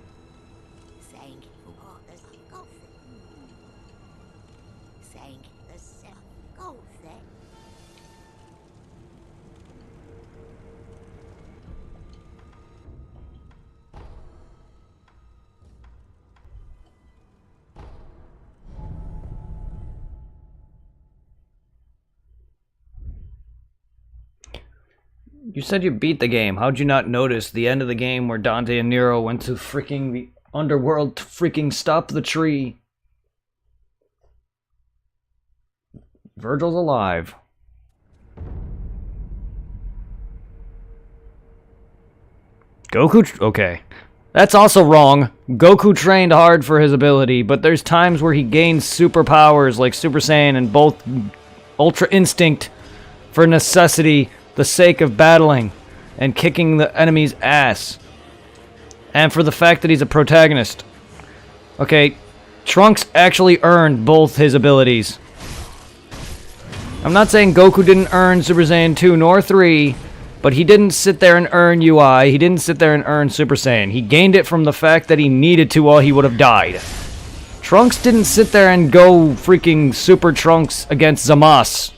You said you beat the game. How'd you not notice the end of the game where Dante and Nero went to freaking the underworld to freaking stop the tree? Virgil's alive. Goku... Okay. That's also wrong. Goku trained hard for his ability, but there's times where he gains superpowers like Super Saiyan and both Ultra Instinct for necessity, the sake of battling and kicking the enemy's ass. And for the fact that he's a protagonist. Okay, Trunks actually earned both his abilities. I'm not saying Goku didn't earn Super Saiyan 2 nor 3, but he didn't sit there and earn UI. He didn't sit there and earn Super Saiyan. He gained it from the fact that he needed to or he would have died. Trunks didn't sit there and go freaking Super Trunks against Zamasu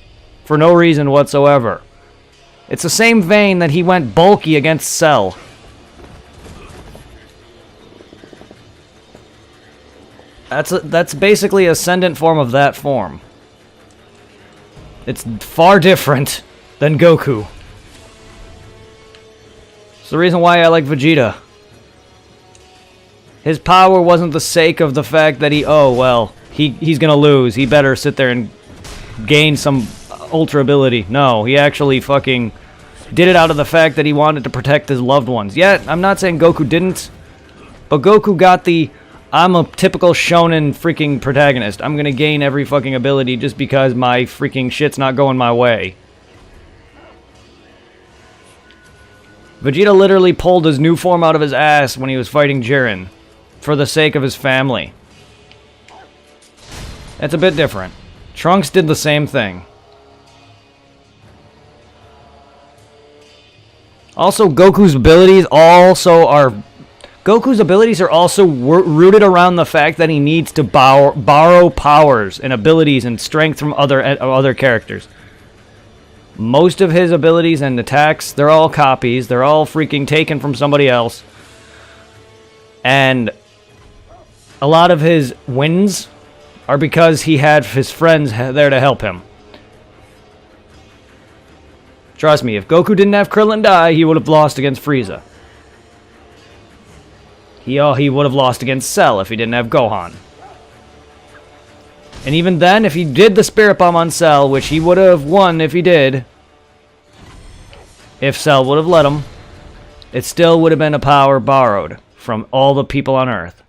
for no reason whatsoever. It's the same vein that he went bulky against Cell. That's basically a ascendant form of that form. It's far different than Goku. It's the reason why I like Vegeta. His power wasn't the sake of the fact that he he's gonna lose. He better sit there and gain some ultra ability. No, he actually fucking did it out of the fact that he wanted to protect his loved ones. Yet, I'm not saying Goku didn't, but Goku got the, I'm a typical shonen freaking protagonist. I'm gonna gain every fucking ability just because my freaking shit's not going my way. Vegeta literally pulled his new form out of his ass when he was fighting Jiren, for the sake of his family. That's a bit different. Trunks did the same thing. Also, Goku's abilities are also rooted around the fact that he needs to borrow powers and abilities and strength from other characters. Most of his abilities and attacks, they're all copies. They're all freaking taken from somebody else. And a lot of his wins are because he had his friends there to help him. Trust me, if Goku didn't have Krillin die, he would have lost against Frieza. He would have lost against Cell if he didn't have Gohan. And even then, if he did the Spirit Bomb on Cell, which he would have won if he did, if Cell would have let him, it still would have been a power borrowed from all the people on Earth.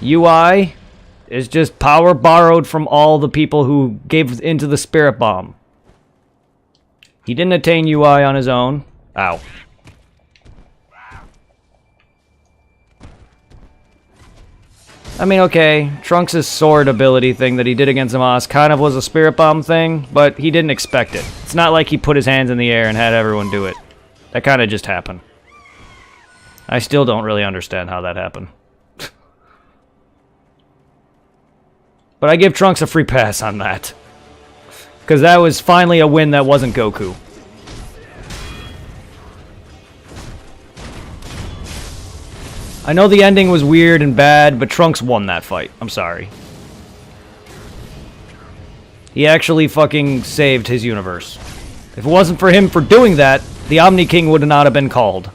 UI is just power borrowed from all the people who gave into the Spirit Bomb. He didn't attain UI on his own. Ow. I mean, okay, Trunks' sword ability thing that he did against Zamasu kind of was a Spirit Bomb thing, but he didn't expect it. It's not like he put his hands in the air and had everyone do it. That kind of just happened. I still don't really understand how that happened. But I give Trunks a free pass on that. Because that was finally a win that wasn't Goku. I know the ending was weird and bad, but Trunks won that fight. I'm sorry. He actually fucking saved his universe. If it wasn't for him for doing that, the Omni King would not have been called.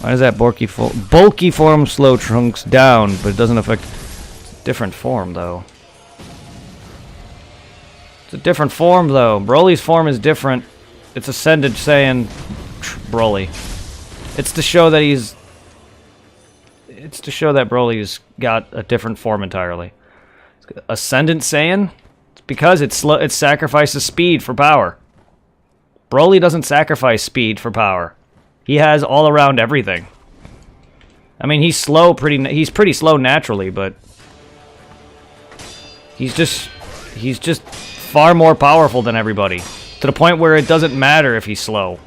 Why does that bulky form slow Trunks down, but it doesn't affect... It's a different form, though. It's a different form, though. Broly's form is different. It's Ascended Saiyan Broly. It's to show that he's... It's to show that Broly's got a different form entirely. Ascendant Saiyan? It's because it sacrifices speed for power. Broly doesn't sacrifice speed for power. He has all around everything. I mean, he's pretty slow naturally, but he's just far more powerful than everybody, to the point where it doesn't matter if he's slow.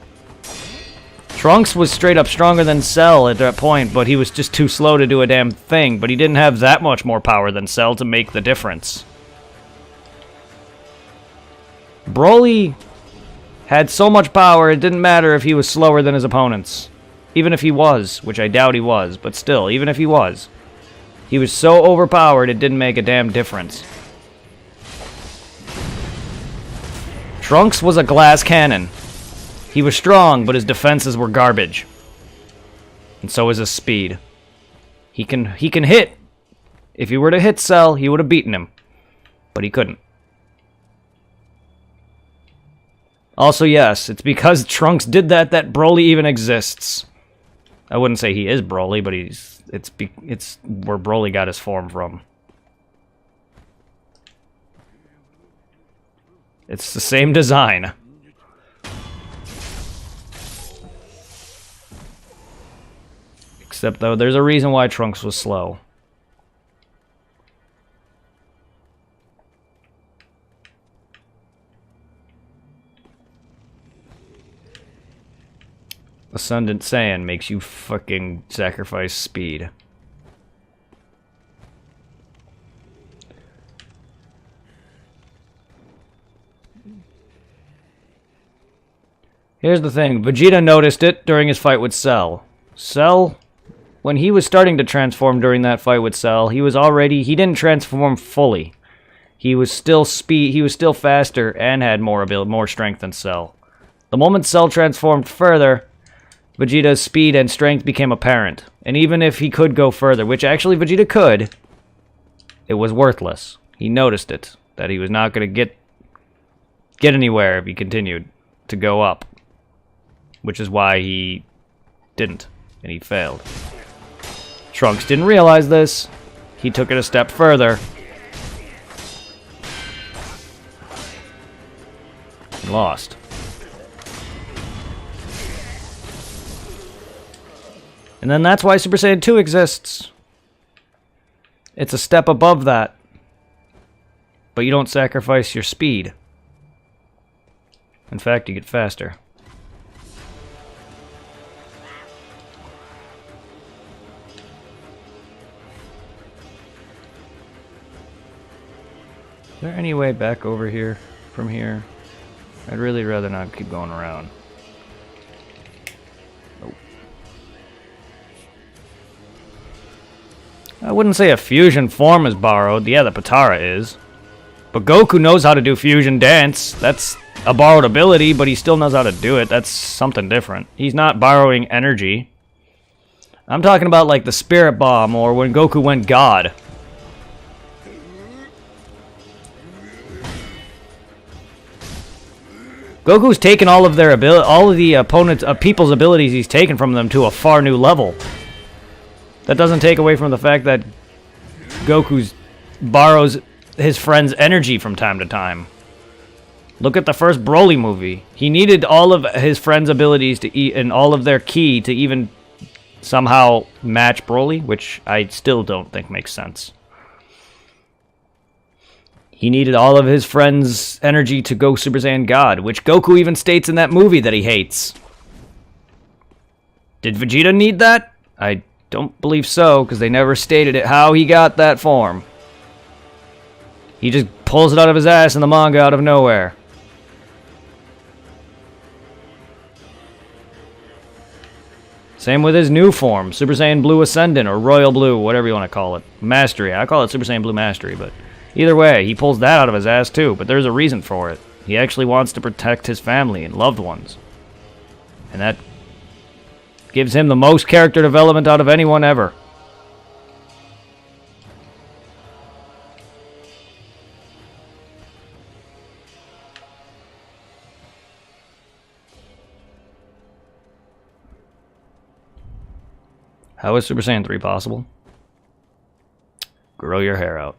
Trunks was straight up stronger than Cell at that point, but he was just too slow to do a damn thing, but he didn't have that much more power than Cell to make the difference. Broly had so much power, it didn't matter if he was slower than his opponents. Even if he was, which I doubt he was, but still, even if he was so overpowered, it didn't make a damn difference. Trunks was a glass cannon. He was strong, but his defenses were garbage. And so was his speed. He can hit. If he were to hit Cell, he would have beaten him. But he couldn't. Also, yes, it's because Trunks did that Broly even exists. I wouldn't say he is Broly, but it's where Broly got his form from. It's the same design. Except, though, there's a reason why Trunks was slow. Ascendant Saiyan makes you fucking sacrifice speed. Here's the thing, Vegeta noticed it during his fight with Cell. Cell, when he was starting to transform during that fight with Cell, he didn't transform fully. He was still faster and had more strength than Cell. The moment Cell transformed further, Vegeta's speed and strength became apparent. And even if he could go further, which actually Vegeta could, it was worthless. He noticed it, that he was not going to get anywhere if he continued to go up. Which is why he didn't, and he failed. Trunks didn't realize this. He took it a step further. And lost. And then that's why Super Saiyan 2 exists. It's a step above that. But you don't sacrifice your speed. In fact, you get faster. Is there any way back over here from here? I'd really rather not keep going around. Nope. I wouldn't say a fusion form is borrowed. Yeah, the Patara is. But Goku knows how to do fusion dance. That's a borrowed ability, but he still knows how to do it. That's something different. He's not borrowing energy. I'm talking about like the Spirit Bomb or when Goku went God. Goku's taken all of their all of the opponents, people's abilities he's taken from them to a far new level. That doesn't take away from the fact that Goku borrows his friend's energy from time to time. Look at the first Broly movie. He needed all of his friend's abilities to eat and all of their ki to even somehow match Broly, which I still don't think makes sense. He needed all of his friends' energy to go Super Saiyan God, which Goku even states in that movie that he hates. Did Vegeta need that? I don't believe so, because they never stated it how he got that form. He just pulls it out of his ass in the manga out of nowhere. Same with his new form, Super Saiyan Blue Ascendant, or Royal Blue, whatever you want to call it. Mastery. I call it Super Saiyan Blue Mastery, but either way, he pulls that out of his ass too, but there's a reason for it. He actually wants to protect his family and loved ones. And that gives him the most character development out of anyone ever. How is Super Saiyan 3 possible? Grow your hair out.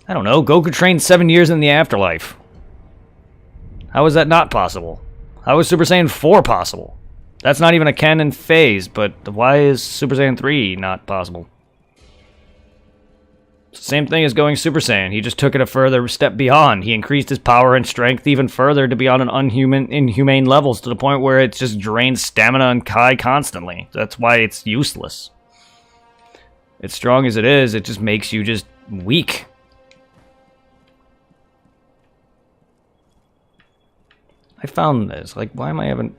I don't know. Goku trained 7 years in the afterlife. How is that not possible? How is Super Saiyan 4 possible? That's not even a canon phase, but why is Super Saiyan 3 not possible? It's the same thing as going Super Saiyan. He just took it a further step beyond. He increased his power and strength even further to beyond an inhumane levels to the point where it just drains stamina and Kai constantly. That's why it's useless. As strong as it is, it just makes you just weak. I found this. Like, why am I having...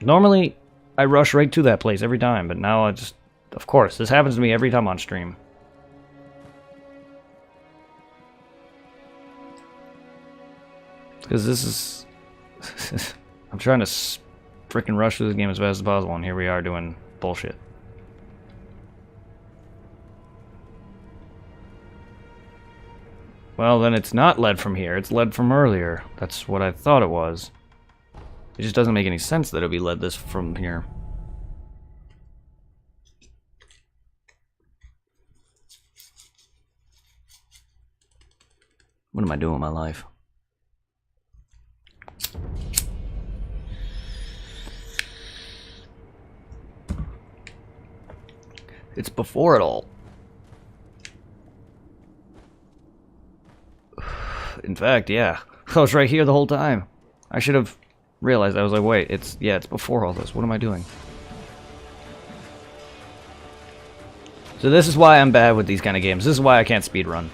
Normally, I rush right to that place every time, but now I just... Of course, this happens to me every time on stream. Because this is... I'm trying to freaking rush through this game as fast as possible, and here we are doing bullshit. Well, then it's not led from here. It's led from earlier. That's what I thought it was. It just doesn't make any sense that it'll be led this from here. What am I doing with my life? It's before it all. In fact, yeah. I was right here the whole time. I should have realized. I was like, wait, it's before all this. What am I doing? So this is why I'm bad with these kind of games. This is why I can't speedrun.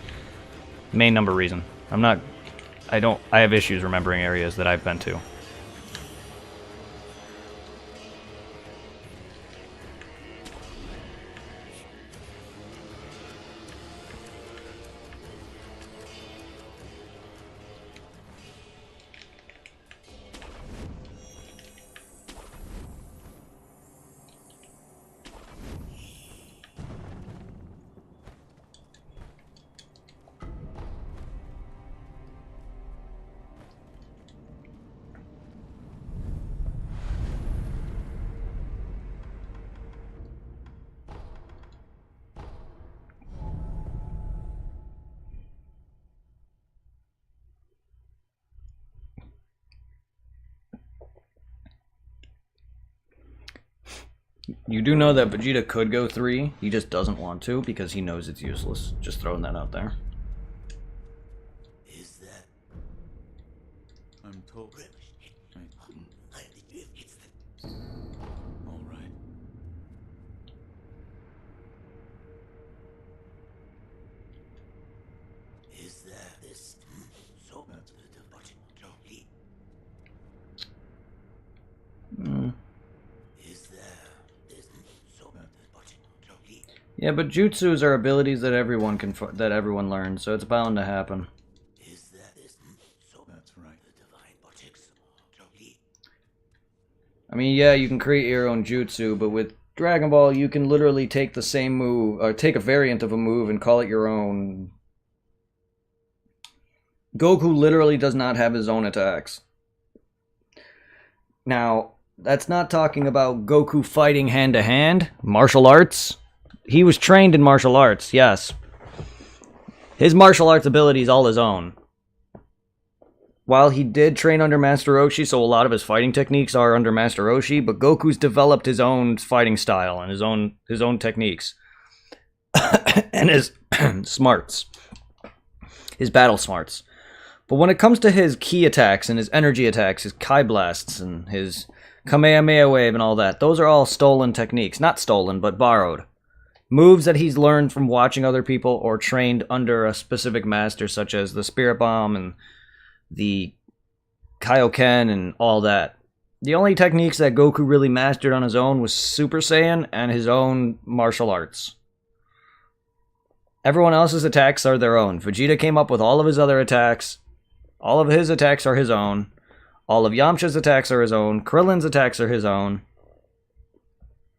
Main number reason. I have issues remembering areas that I've been to. You do know that Vegeta could go 3. He just doesn't want to because he knows it's useless. Just throwing that out there. Is that? I'm told. All right. Is that this? So That's is there this? So Yeah, but jutsus are abilities that everyone everyone learns, so it's bound to happen. is there this? So that's right. the divine bodies. I mean, yeah, you can create your own jutsu, but with Dragon Ball, you can literally take the same move, or take a variant of a move and call it your own. Goku literally does not have his own attacks. Now, that's not talking about Goku fighting hand-to-hand, martial arts. He was trained in martial arts, yes. His martial arts ability is all his own. While he did train under Master Roshi, so a lot of his fighting techniques are under Master Roshi, but Goku's developed his own fighting style and his own techniques. And his smarts. His battle smarts. But when it comes to his ki attacks and his energy attacks, his Kai blasts and his Kamehameha wave and all that, those are all stolen techniques. Not stolen, but borrowed. Moves that he's learned from watching other people or trained under a specific master, such as the Spirit Bomb and the Kaioken and all that. The only techniques that Goku really mastered on his own was Super Saiyan and his own martial arts. Everyone else's attacks are their own. Vegeta came up with all of his other attacks. All of his attacks are his own. All of Yamcha's attacks are his own. Krillin's attacks are his own.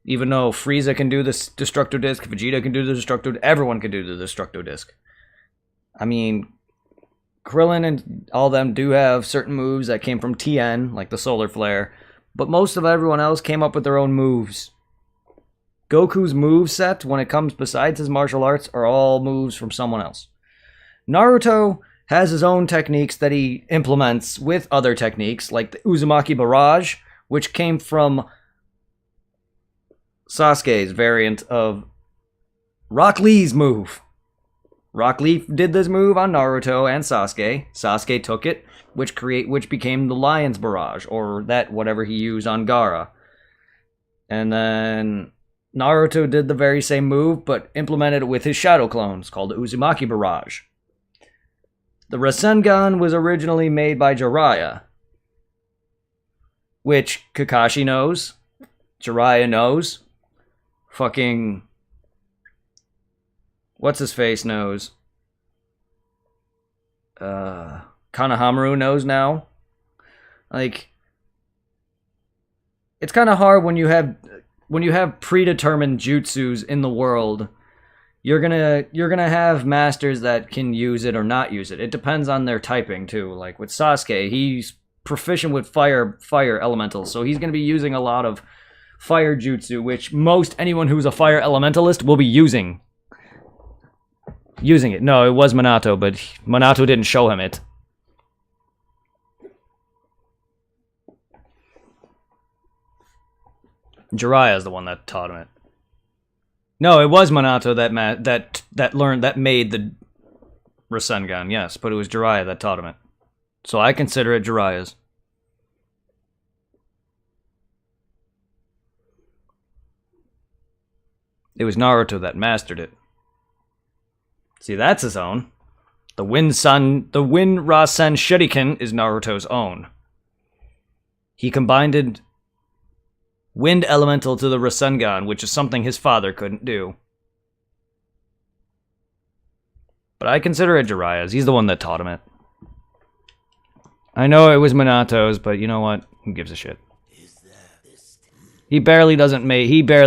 Even though Frieza can do this Destructo Disc, Vegeta can do the Destructo, everyone can do the Destructo Disc. I mean, Krillin and all them do have certain moves that came from Tien, like the Solar Flare, but most of everyone else came up with their own moves. Goku's move set, when it comes besides his martial arts, are all moves from someone else. Naruto has his own techniques that he implements with other techniques, like the Uzumaki Barrage, which came from Sasuke's variant of Rock Lee's move. Rock Lee did this move on Naruto and Sasuke. Sasuke took it, which became the Lion's Barrage, or that whatever he used on Gaara. And then Naruto did the very same move, but implemented it with his shadow clones, called the Uzumaki Barrage. The Rasengan was originally made by Jiraiya, which Kakashi knows, Jiraiya knows, fucking what's-his-face knows, Konohamaru knows now. Like, it's kind of hard when you have predetermined jutsus in the world. You're gonna have masters that can use it or not use it. It depends on their typing too. Like with Sasuke, he's proficient with fire elementals, so he's gonna be using a lot of fire jutsu, which most anyone who's a fire elementalist will be using it. No, it was Minato, but Minato didn't show him it. Jiraiya is the one that taught him it. No, it was Minato that made the Rasengan, yes, but it was Jiraiya that taught him it. So I consider it Jiraiya's. It was Naruto that mastered it. See, that's his own. The Wind Rasen Shuriken is Naruto's own. He combined Wind Elemental to the Rasengan, which is something his father couldn't do. But I consider it Jiraiya's. He's the one that taught him it. I know it was Minato's, but you know what? Who gives a shit? He barely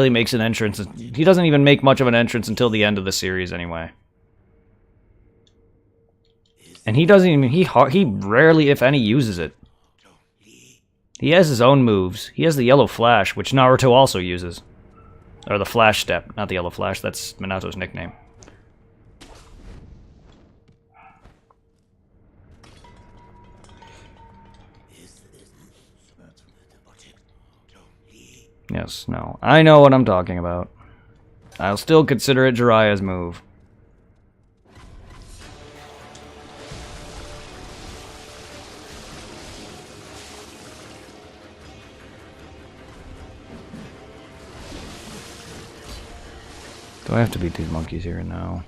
makes an entrance. He doesn't even make much of an entrance until the end of the series anyway. And he doesn't even, he rarely, if any, uses it. He has his own moves. He has the Yellow Flash, which Naruto also uses. Or the Flash Step, not the Yellow Flash, that's Minato's nickname. Yes, no. I know what I'm talking about. I'll still consider it Jiraiya's move. Do I have to beat these monkeys here now?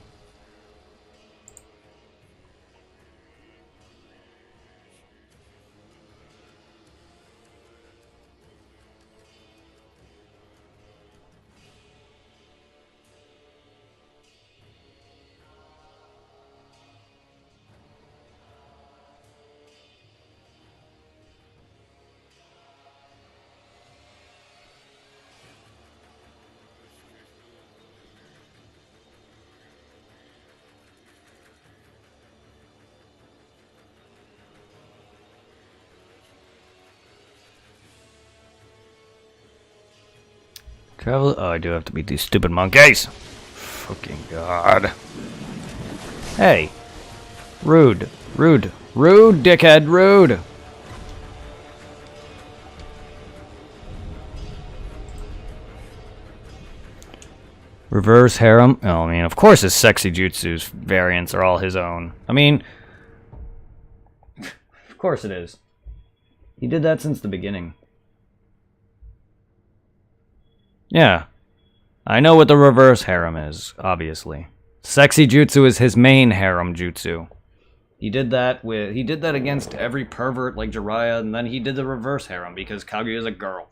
Travel. Oh, I do have to beat these stupid monkeys. Fucking god. Hey. Rude. Rude. Rude, dickhead. Rude. Reverse harem. Oh, I mean, of course his sexy jutsu's variants are all his own. I mean, of course it is. He did that since the beginning. Yeah. I know what the reverse harem is, obviously. Sexy jutsu is his main harem jutsu. He did that against every pervert like Jiraiya, and then he did the reverse harem because Kaguya is a girl.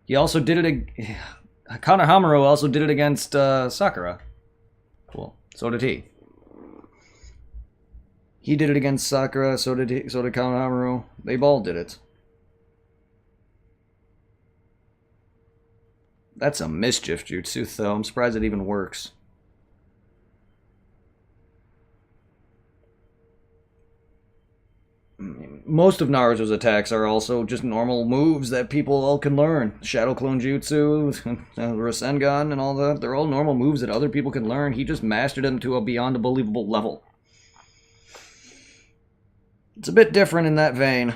He also did it Konohamaru also did it against Sakura. Cool. So did he. He did it against Sakura, so did Konohamaru. They all did it. That's a mischief jutsu, though. I'm surprised it even works. Most of Naruto's attacks are also just normal moves that people all can learn. Shadow Clone Jutsu, Rasengan, and all that. They're all normal moves that other people can learn. He just mastered them to a beyond a believable level. It's a bit different in that vein.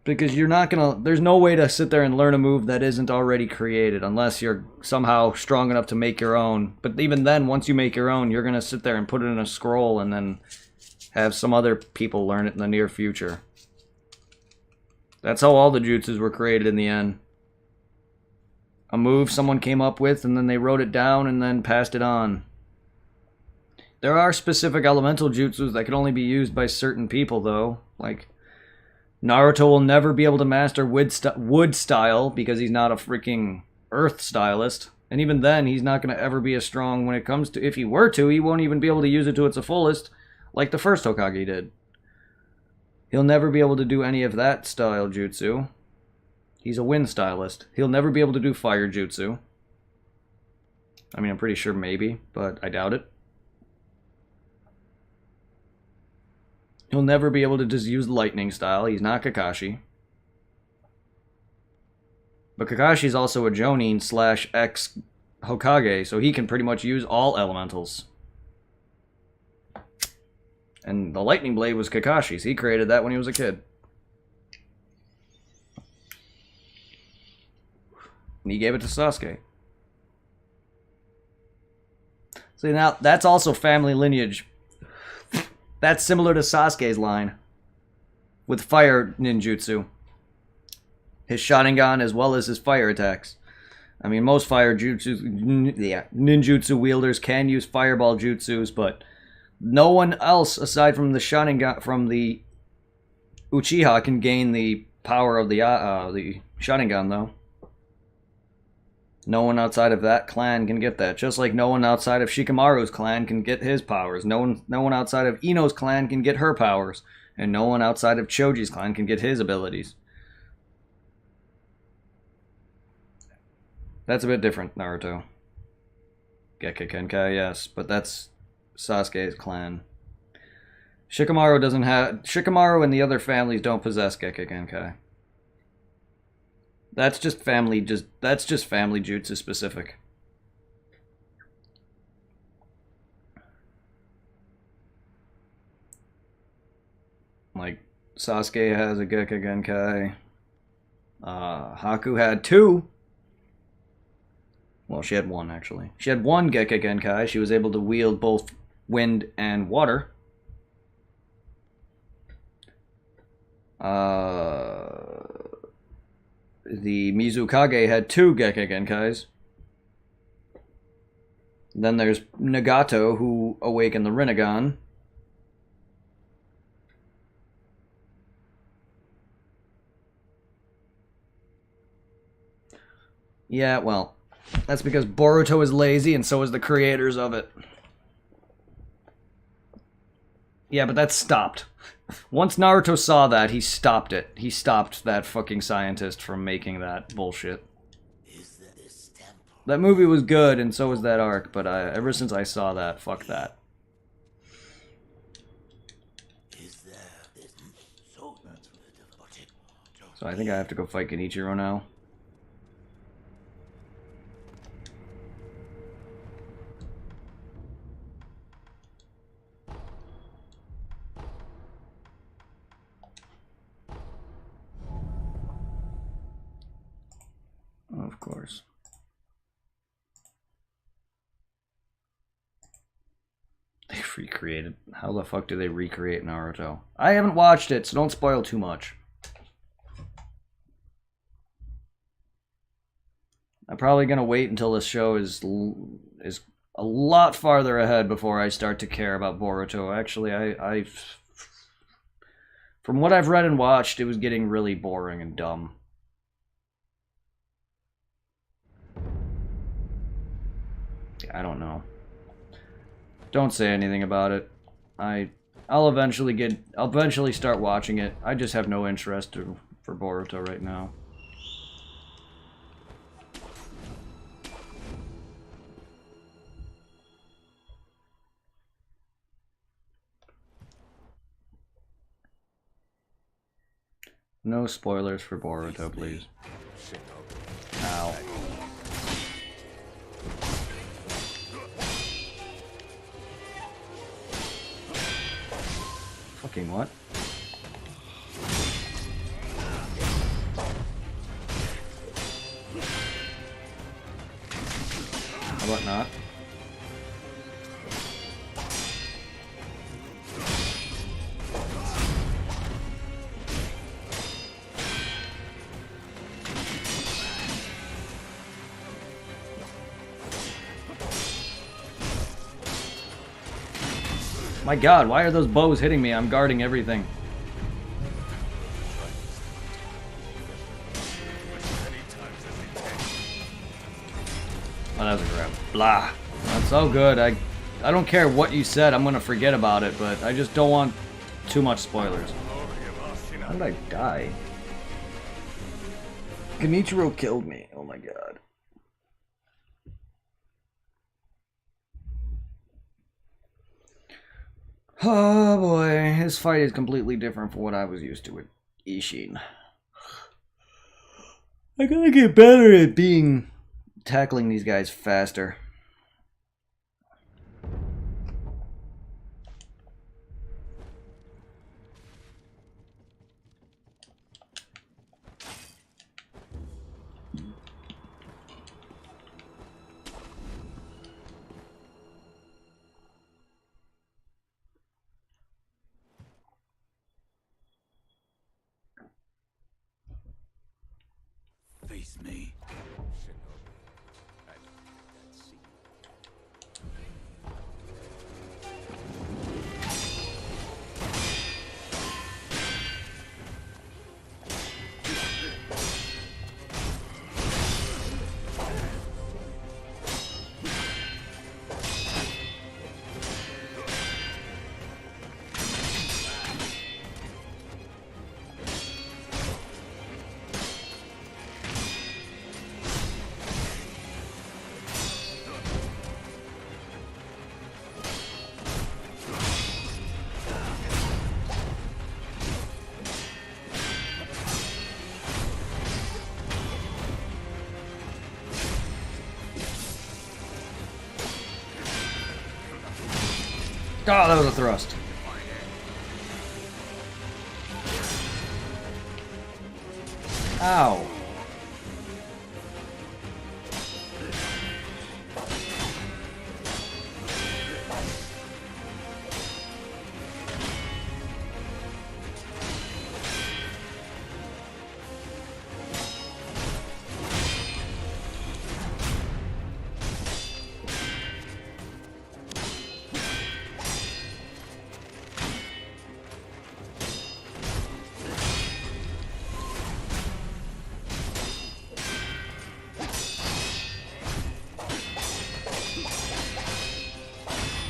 Because you're not gonna... There's no way to sit there and learn a move that isn't already created unless you're somehow strong enough to make your own. But even then, once you make your own, you're gonna sit there and put it in a scroll and then have some other people learn it in the near future. That's how all the jutsus were created in the end. A move someone came up with and then they wrote it down and then passed it on. There are specific elemental jutsus that can only be used by certain people though. Like, Naruto will never be able to master wood style because he's not a freaking earth stylist. And even then, he's not going to ever be as strong when it comes to... If he were to, he won't even be able to use it to its fullest like the first Hokage did. He'll never be able to do any of that style jutsu. He's a wind stylist. He'll never be able to do fire jutsu. I mean, I'm pretty sure maybe, but I doubt it. He'll never be able to just use lightning style. He's not Kakashi. But Kakashi's also a Jonin / ex-Hokage, so he can pretty much use all elementals. And the lightning blade was Kakashi's. He created that when he was a kid. And he gave it to Sasuke. See, now, that's also family lineage. That's similar to Sasuke's line. With fire ninjutsu. His Sharingan as well as his fire attacks. I mean, most fire jutsu... Yeah, ninjutsu wielders can use fireball jutsus, but no one else aside from the Sharingan... From the Uchiha can gain the power of the Sharingan, though. No one outside of that clan can get that. Just like no one outside of Shikamaru's clan can get his powers. No one outside of Ino's clan can get her powers. And no one outside of Choji's clan can get his abilities. That's a bit different, Naruto. Gekka yes, but that's Sasuke's clan. Shikamaru and the other families don't possess Gekka. That's just family jutsu specific. Like, Sasuke has a Gekka Genkai. Haku had 2. Well, she had 1, actually. She had 1 Gekkei Genkai. She was able to wield both wind and water. The Mizukage had 2 Gekkei Genkais. Then there's Nagato, who awakened the Rinnegan. Yeah, well, that's because Boruto is lazy and so is the creators of it. Yeah, but that stopped. Once Naruto saw that, he stopped it. He stopped that fucking scientist from making that bullshit. That movie was good, and so was that arc, but ever since I saw that, fuck that. So I think I have to go fight Genichiro now. Of course. They recreated. How the fuck do they recreate Naruto? I haven't watched it, so don't spoil too much. I'm probably gonna wait until this show is a lot farther ahead before I start to care about Boruto. Actually, from what I've read and watched, it was getting really boring and dumb. I don't know. Don't say anything about it. I'll eventually start watching it. I just have no interest for Boruto right now. No spoilers for Boruto, please. Ow. Fucking what? How about not? My god, why are those bows hitting me? I'm guarding everything. Oh, that was a grab. Blah. That's so good. I don't care what you said. I'm gonna forget about it, but I just don't want too much spoilers. How did I die? Genichiro killed me. Oh my god. Oh boy, his fight is completely different from what I was used to with Ishin. I gotta get better at tackling these guys faster. Face me. Oh, that was a thrust. Ow.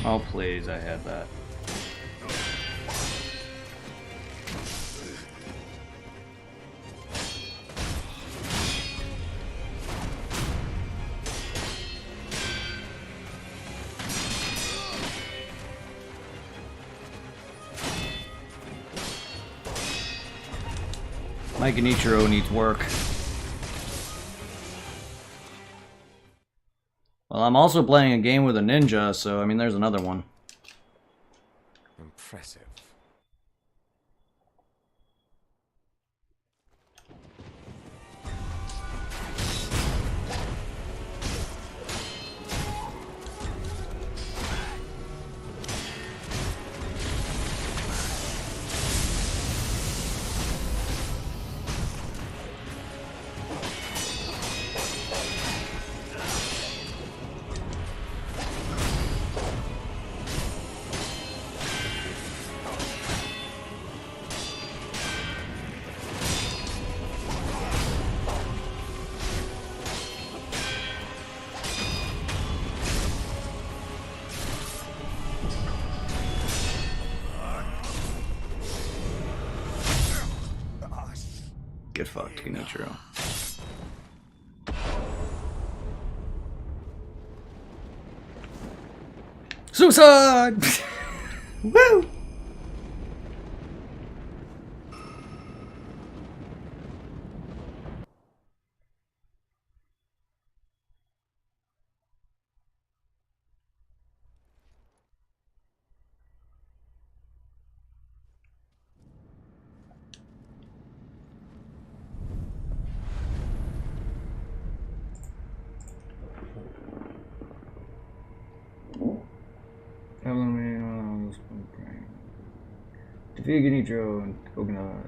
Oh, please, I had that. Mike and Ichiro needs work. Well, I'm also playing a game with a ninja, so I mean, there's another one. Impressive. Get fucked, Genichiro. Suicide! Woo! Defeat Genichiro and Okinawa.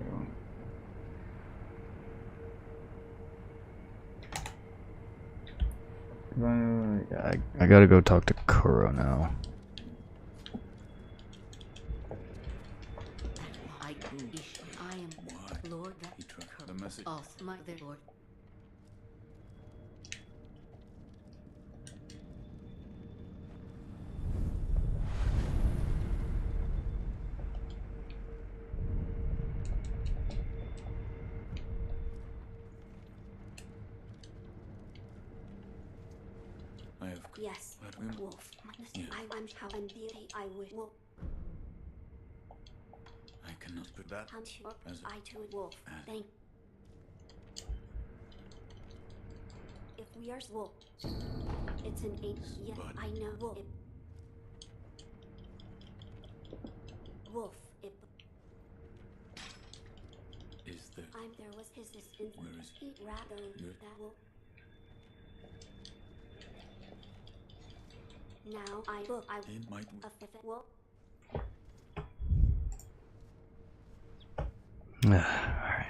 Yeah, I gotta go talk to Kuro now. I am Lord The message. of my Lord. I have. Yes, wolf. Yeah. I am how and beauty. I wish wolf. I cannot put that. Hunt you up. As a- I to wolf. Thank. If we are wolf, it's an 8. Yeah, But- I know wolf. Wolf. If Is there? I'm there was his in. Where is he rather You're- that wolf. Now I book. I It might. a fifth wolf. Alright.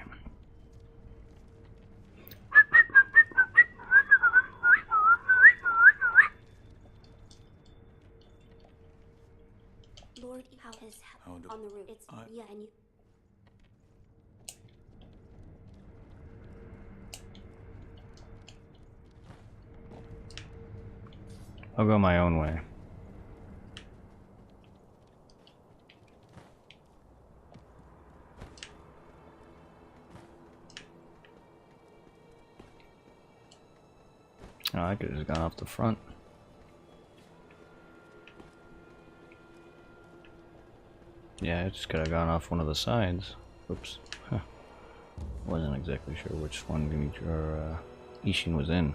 Lord, how is How do- on the roof? It's I- yeah, and you. I'll go my own way. Oh, I could have just gone off the front. Yeah, I just could have gone off one of the sides. Oops. Huh. Wasn't exactly sure which one Ishin was in.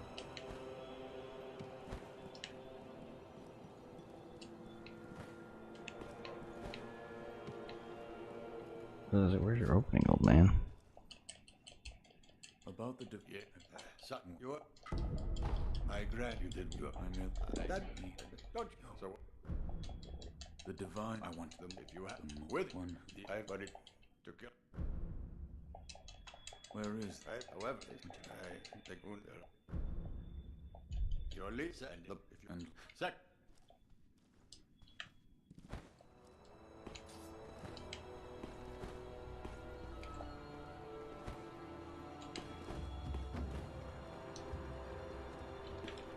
Where's your opening, old man? about the Yeah, something you are. I grant you did your. I know That don't you? So the divine. I want them if you have them with one. I but it to kill. Where is Right? However, I think your Lisa and if you and sec.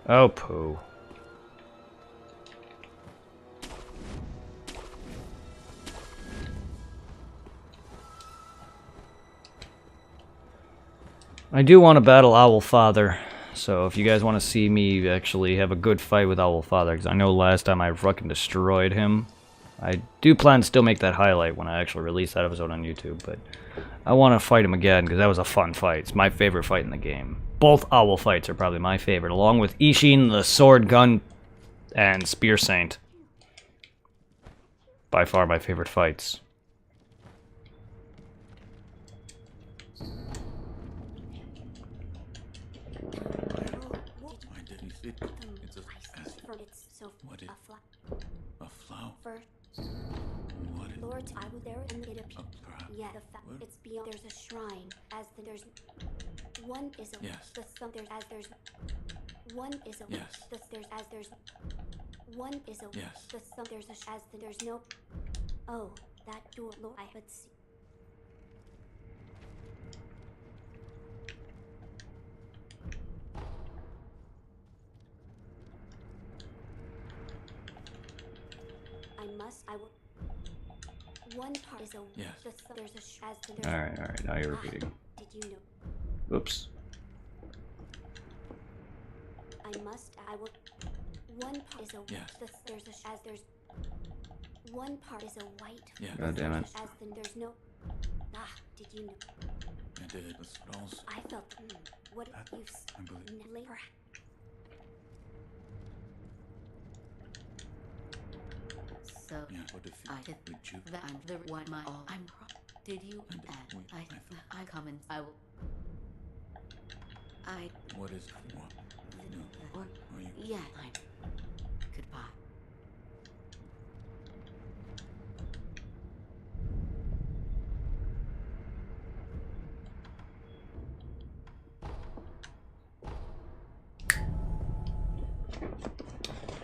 Oh, poo. I do want to battle Owl Father, so if you guys want to see me actually have a good fight with Owl Father, because I know last time I fucking destroyed him, I do plan to still make that highlight when I actually release that episode on YouTube, but I want to fight him again, because that was a fun fight. It's my favorite fight in the game. Both Owl fights are probably my favorite, along with Ishin, the Sword Gun, and Spear Saint. By far my favorite fights. I didn't. It's a. It's so What a a flower. first. What it, Lord, I was there and it appeared. perhaps. Yeah, the fact What? it's beyond. There's a shrine. As the there's one is a Yes. the some there's as there's one is a Yes. the there's as there's one is a Yes. the some there's a as the there's no. Oh, that door. Lord, I could see. I will. One part is a Yes. there's a as the there's. Alright, now you're repeating. Did you know? Oops. I will. One part is a Yes. there's a as there's. One part is a white. Yeah. God damn it. As then there's no. Did you know? I did. But also, I felt. What That- you've I believe. later. So yeah. But if you I did would you that. I'm the one. My all. I'm. Did you? And add? we- I come and I will. I. what is what? No. Or Are you? yeah. I'm. Goodbye.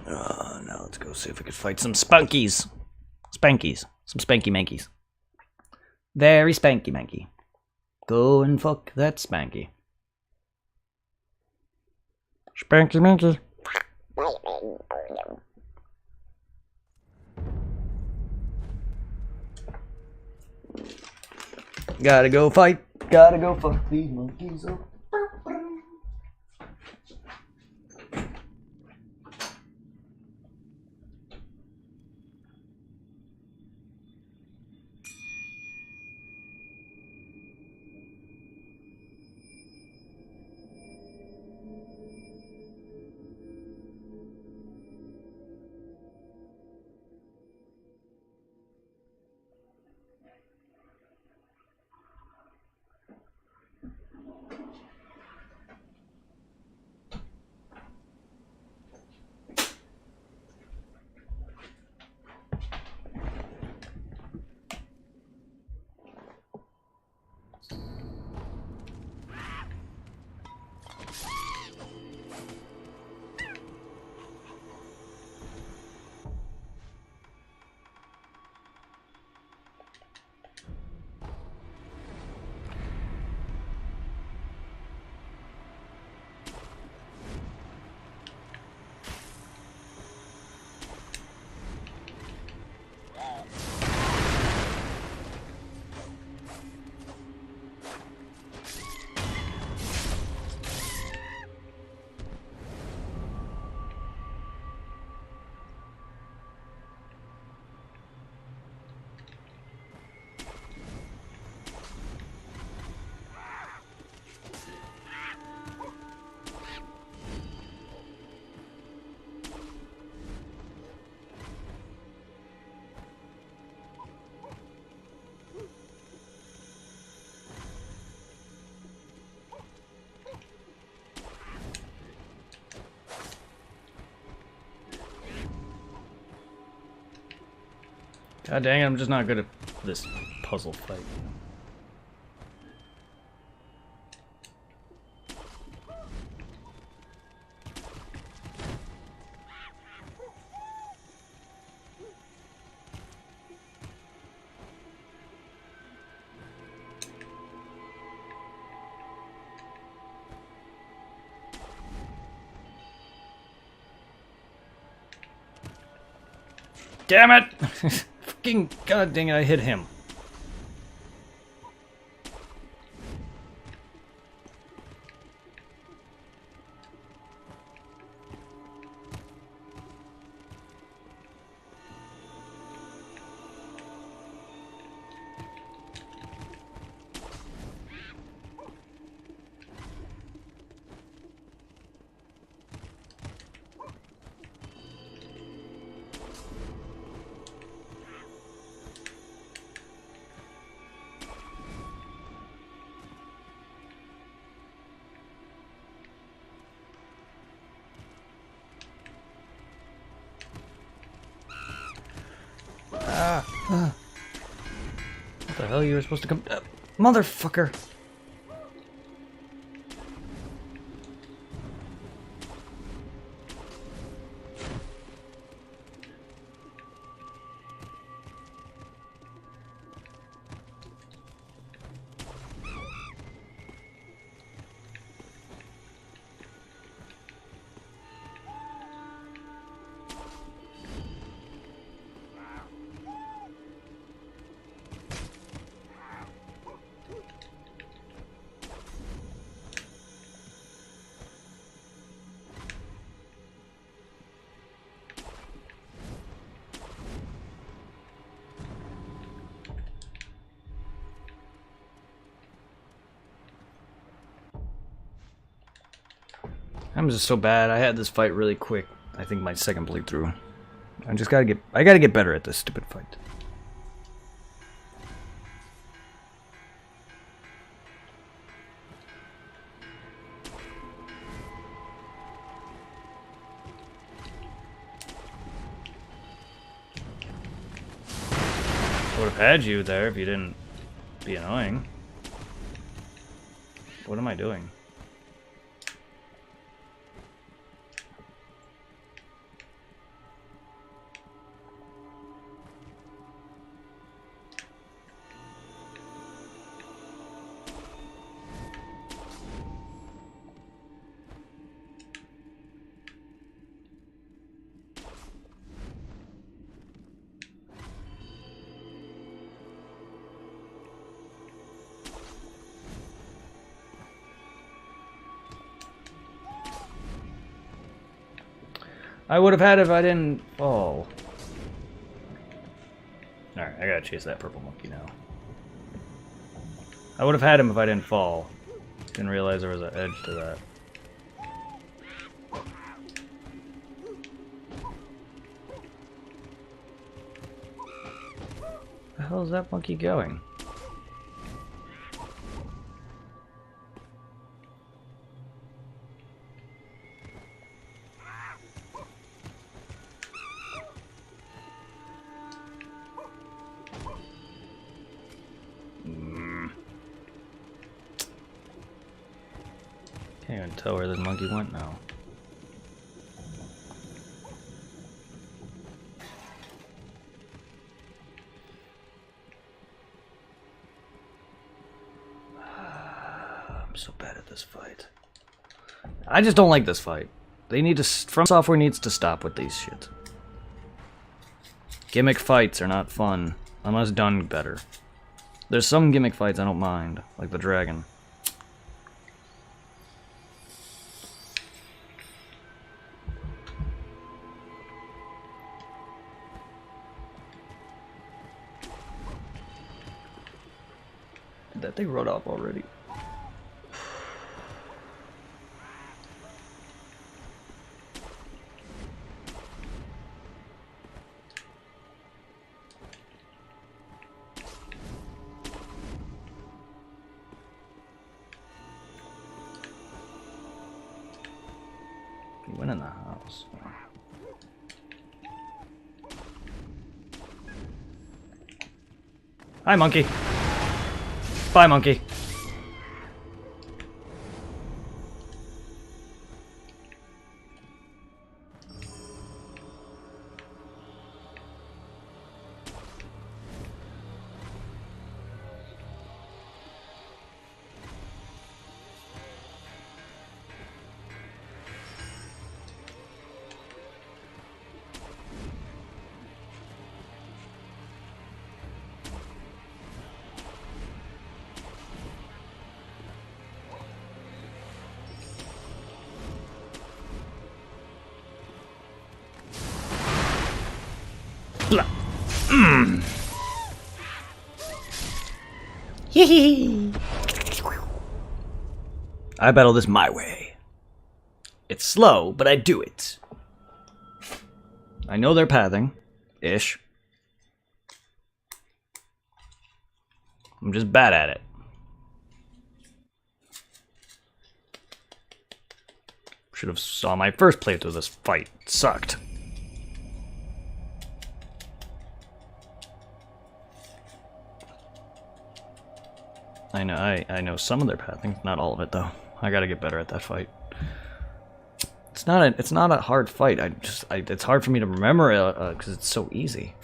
Now let's go see if we can fight some spunkies. Spankies. Some spanky mankies. Very spanky manky. Go and fuck that spanky. Spanky manky. Gotta go fight. Gotta go fuck these monkeys up. God dang it, I'm just not good at this puzzle fight. Damn it! Fucking god dang it, I hit him. What the hell, you were supposed to come... motherfucker! I'm just so bad. I had this fight really quick. I think my second playthrough. I gotta get better at this stupid fight. I would have had you there if you didn't be annoying. What am I doing? I would have had if I didn't fall. Alright, I gotta chase that purple monkey now. I would have had him if I didn't fall. Didn't realize there was an edge to that. Where the hell is that monkey going? Can't even tell where this monkey went now. I'm so bad at this fight. I just don't like this fight. They need to... From Software needs to stop with these shit. Gimmick fights are not fun, unless done better. There's some gimmick fights I don't mind, like the dragon. Did that thing run off already? He went in the house. Hi, monkey. Bye, monkey. I battle this my way. It's slow, but I do it. I know their pathing. Ish. I'm just bad at it. Should have saw my first playthrough of this fight. It sucked. I know some of their pathing, not all of it though. I gotta get better at that fight. It's not a hard fight. It's hard for me to remember because it's so easy.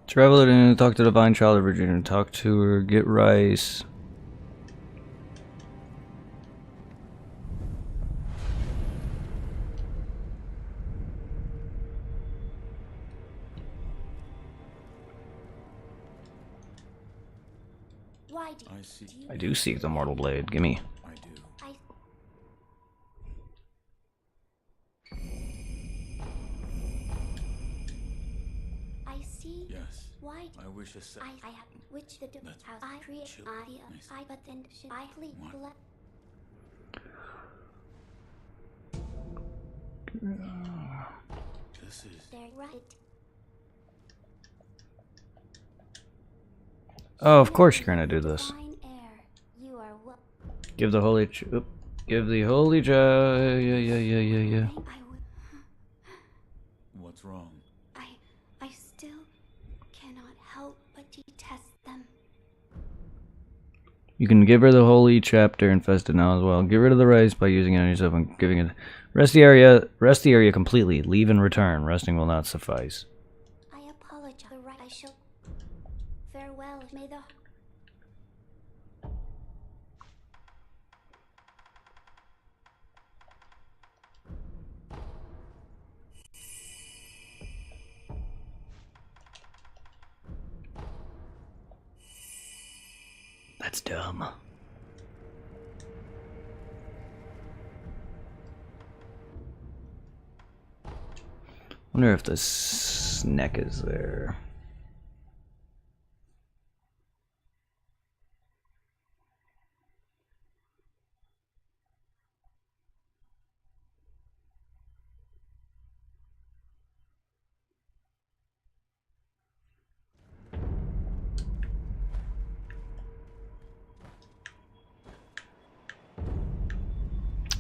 Travel and talk to the Divine Child of Virginia. Talk to her. Get rice. Why do I see. I do seek the mortal blade. Gimme. I do. I see. Yes. Why I wish a set. I have which the That's house I create chill. Nice. I but then should I please What? let This is. there right. Oh, of course you're gonna do this. Fine air. You are what Give the holy. Give the holy. Yeah. I would What's wrong? I still cannot help but detest them. You can give her the holy chapter infested now as well. Get rid of the rice by using it on yourself and giving it. Rest the area completely. Leave and return. Resting will not suffice. I apologize. The right I shall farewell. May the That's dumb. Wonder if the snack is there.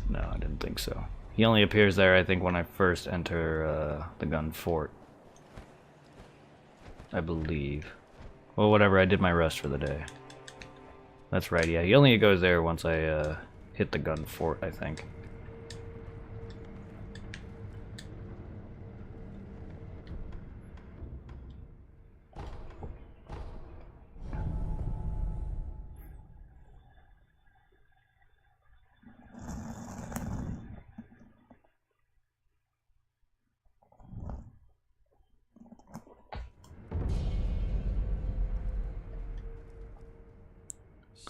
No, I didn't think so. He only appears there, I think, when I first enter the gun fort. I believe. Well, whatever, I did my rest for the day. That's right, yeah. He only goes there once I hit the gun fort, I think.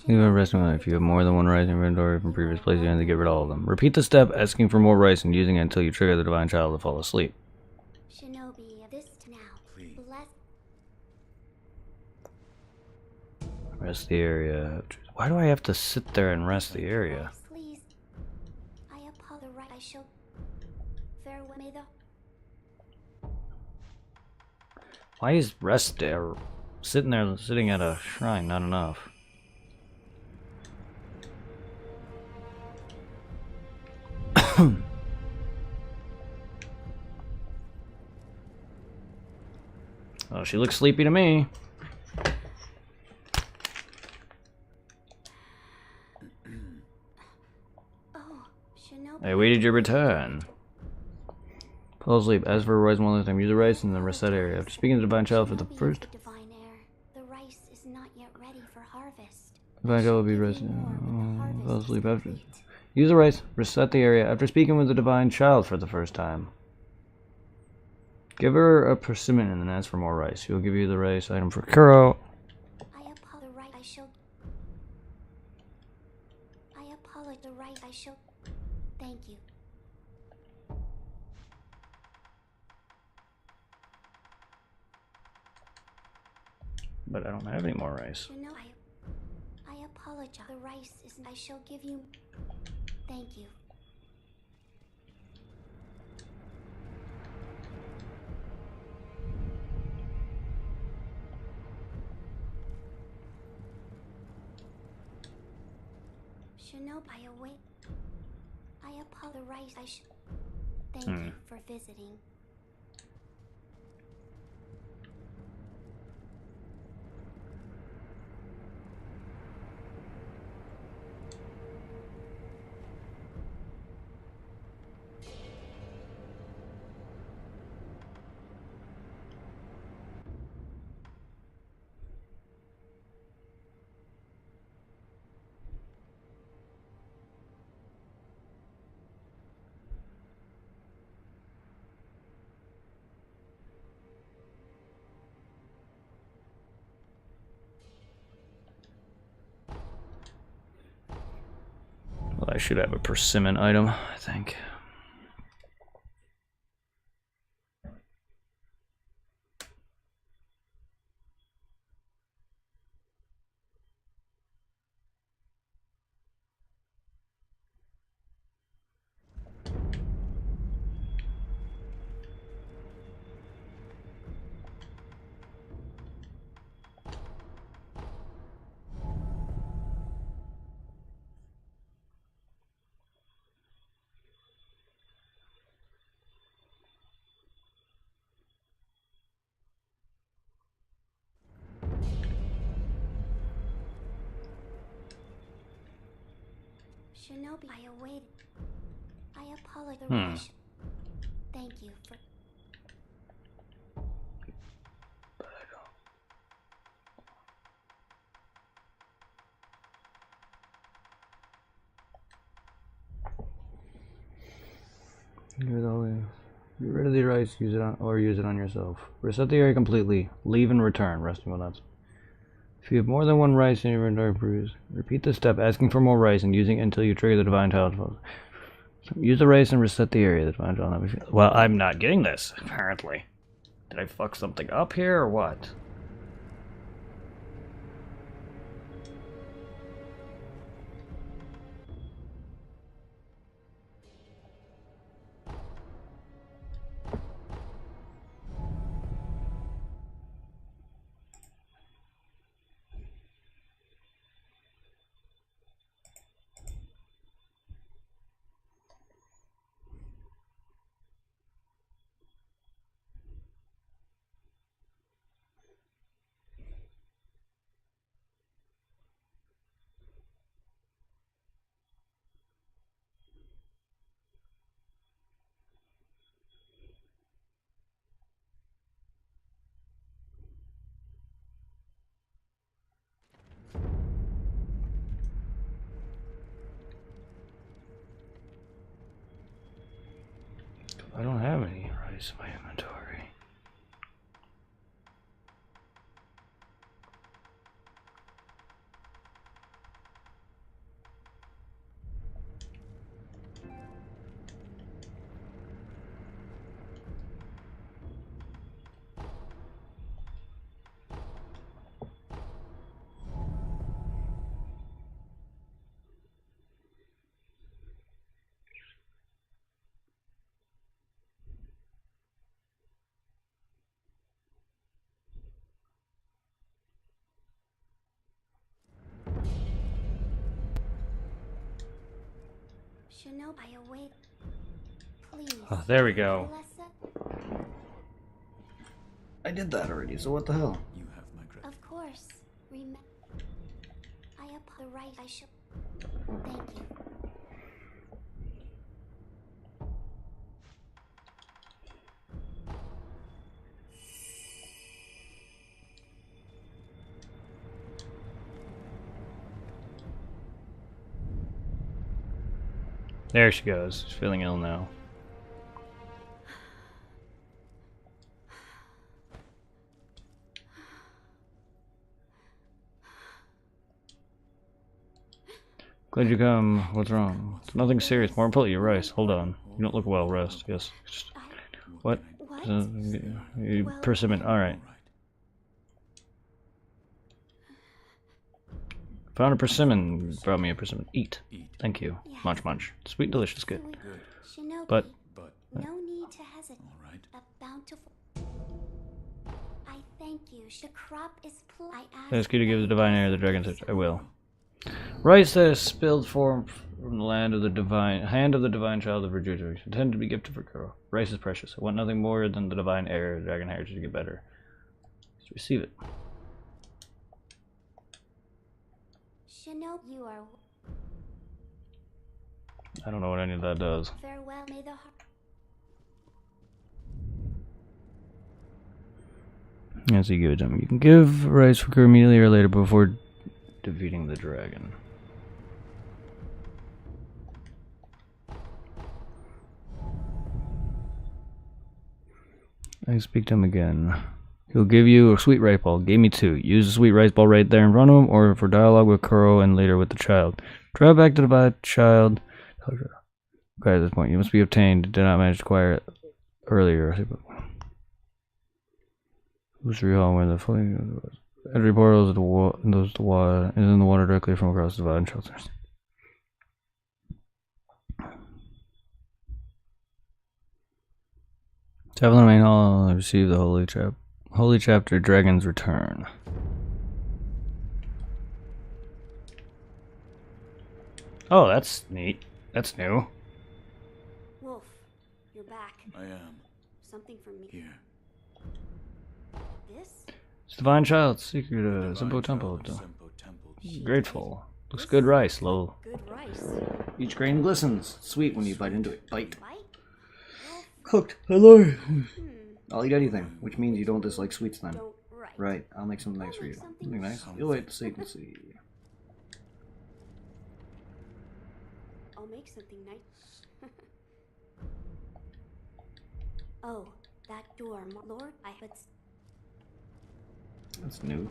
Leave a resting one. If you have more than one rice in your inventory from previous places, you have to get rid of all of them. Repeat the step, asking for more rice and using it until you trigger the Divine Child to fall asleep. Shinobi of this now. Please. Bless Rest the area. Why do I have to sit there and rest the area? please. I apologize. Right I shall farewell. May the Why is rest there? sitting there, sitting at a shrine, not enough. Oh, she looks sleepy to me. Oh, Shinobi. I waited your return. Fall asleep. As for rice one last time, use the rice in the reset area. After speaking to the divine child for the Shinobi first, of the divine air. The rice is not yet ready for harvest. divine child will be Give you rested. more when the harvest Fall is asleep after. complete. Use the rice. Reset the area. After speaking with the divine child for the first time. Give her a persimmon and then ask for more rice. She will give you the rice item for Kuro. I apologize. The right. I shall. Thank you. But I don't have any more rice. I apologize. The rice isn't. I shall give you. Thank you. Shinobi, I await. I apologize. The rice. I should. Thank you for visiting. Well, I should have a persimmon item, I think. Shinobi, I await. I apologize. The rice. Thank you for. Get rid of the rice, use it on yourself. Reset the area completely. Leave and return, resting with us. If you have more than one rice in your inventory, please repeat the step, asking for more rice and using it until you trigger the divine child. Use the rice and reset the area. The divine child. Well, I'm not getting this, apparently. Did I fuck something up here or what? I don't have any rice in my inventory. Shinobi, I await. Please. Oh, there we go. Lesser? I did that already, so what the hell? You have my gratitude. Of course. I the right. I should. Thank you. There she goes. She's feeling ill now. Glad you come. What's wrong? It's nothing serious. More importantly, your rice. Hold on. You don't look well. Rest. Yes. What? What? You persimmon. Alright. Found a persimmon. Brought me a persimmon. Eat. Thank you. Yes. Munch, munch. Sweet, delicious, good. Good. Shinobi, But But, no need to hesitate. all right. A bountiful. I thank you. The crop is I ask you to give the divine heir the dragon touch. I will. Rice that is spilled from the land of the hand of the divine child of rejuvenation, intended to be gifted for girl. Rice is precious. I want nothing more than the divine heir, the dragon heritage to get better. Just receive it. Shinobi, you are I don't know what any of that does. farewell. May the heart. Yes, you give it to him. You can give rice for her immediately or later before defeating the dragon. I speak to him again. He'll give you a sweet rice ball. Gave me 2. Use the sweet rice ball right there in front of him, or for dialogue with Kuro and later with the child. Drive back to the child. Okay, at this point, you must be obtained. Did not manage to acquire it earlier. Illusory hall where the floating entry portal is the water is in the water directly from across the divine shelters. Travel in the main hall and receive the holy chapter Dragon's Return. Oh, that's neat. That's new. Wolf, you're back. I am Something for me. here. This? It's Divine Child, secret Divine Simpo child Temple. of Senpo Temple. Grateful. Looks good rice, lol. Good rice. Each grain glistens. Sweet when you bite into it. Bite. Bite? Cooked. Hello. I'll eat anything, which means you don't dislike sweets then. Don't right. Right, I'll make something nice for you. Something nice? You'll wait to see and see. I'll make something nice. Oh, that door, Lord. I but That's new.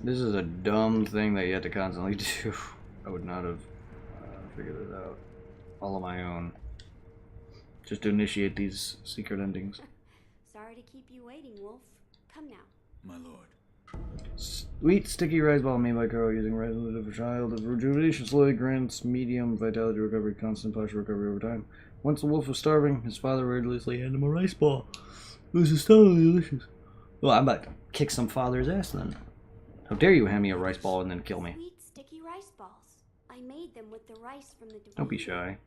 This is a dumb thing that you have to constantly do. I would not have figured it out all on my own. Just to initiate these secret endings. sorry to keep you waiting, Wolf. Come now. My lord. Sweet sticky rice ball made by Kuro using rice of a child of rejuvenation slowly grants medium vitality recovery, constant posture recovery over time. Once the wolf was starving, his father religiously handed him a rice ball. This is totally delicious. Well, I'm about to kick some father's ass then. How dare you hand me a rice ball and then kill me? Sweet sticky rice balls. I made them with the rice from the divine. Don't be shy.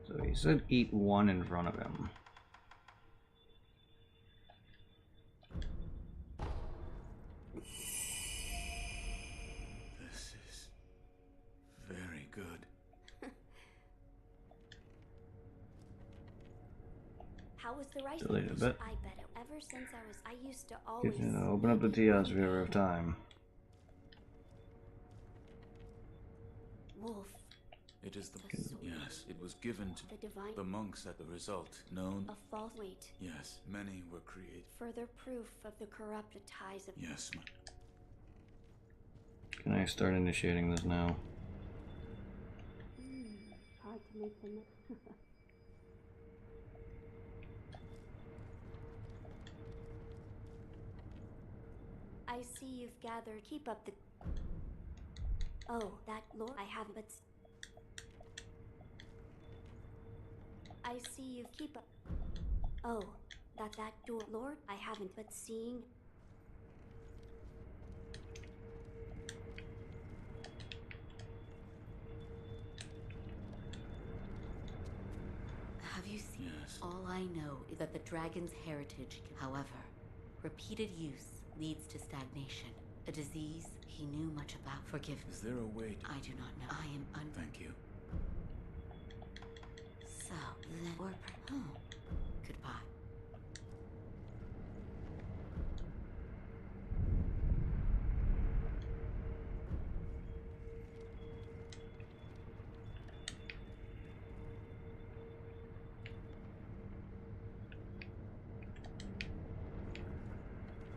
So he said eat one in front of him. This is very good. How was the rice? Delete a bit. I bet it. Ever since I used to always. Open up the tea house if you ever have time. Wolf, It is the yes. It was given to the divine. the monks at the result known. A false weight. Yes, many were created. Further proof of the corrupted ties of. Yes, my Can I start initiating this now? Hard to make them. I see you've gathered. Keep up the. Oh, that Lord, I haven't. But I see you keep up. Oh, that door, Lord, I haven't, but seeing. Have you seen? Yes. All I know is that the dragon's heritage, however, repeated use leads to stagnation. A disease he knew much about. Forgive me. Is there a way to... I do not know. I am Thank you. So, then, goodbye.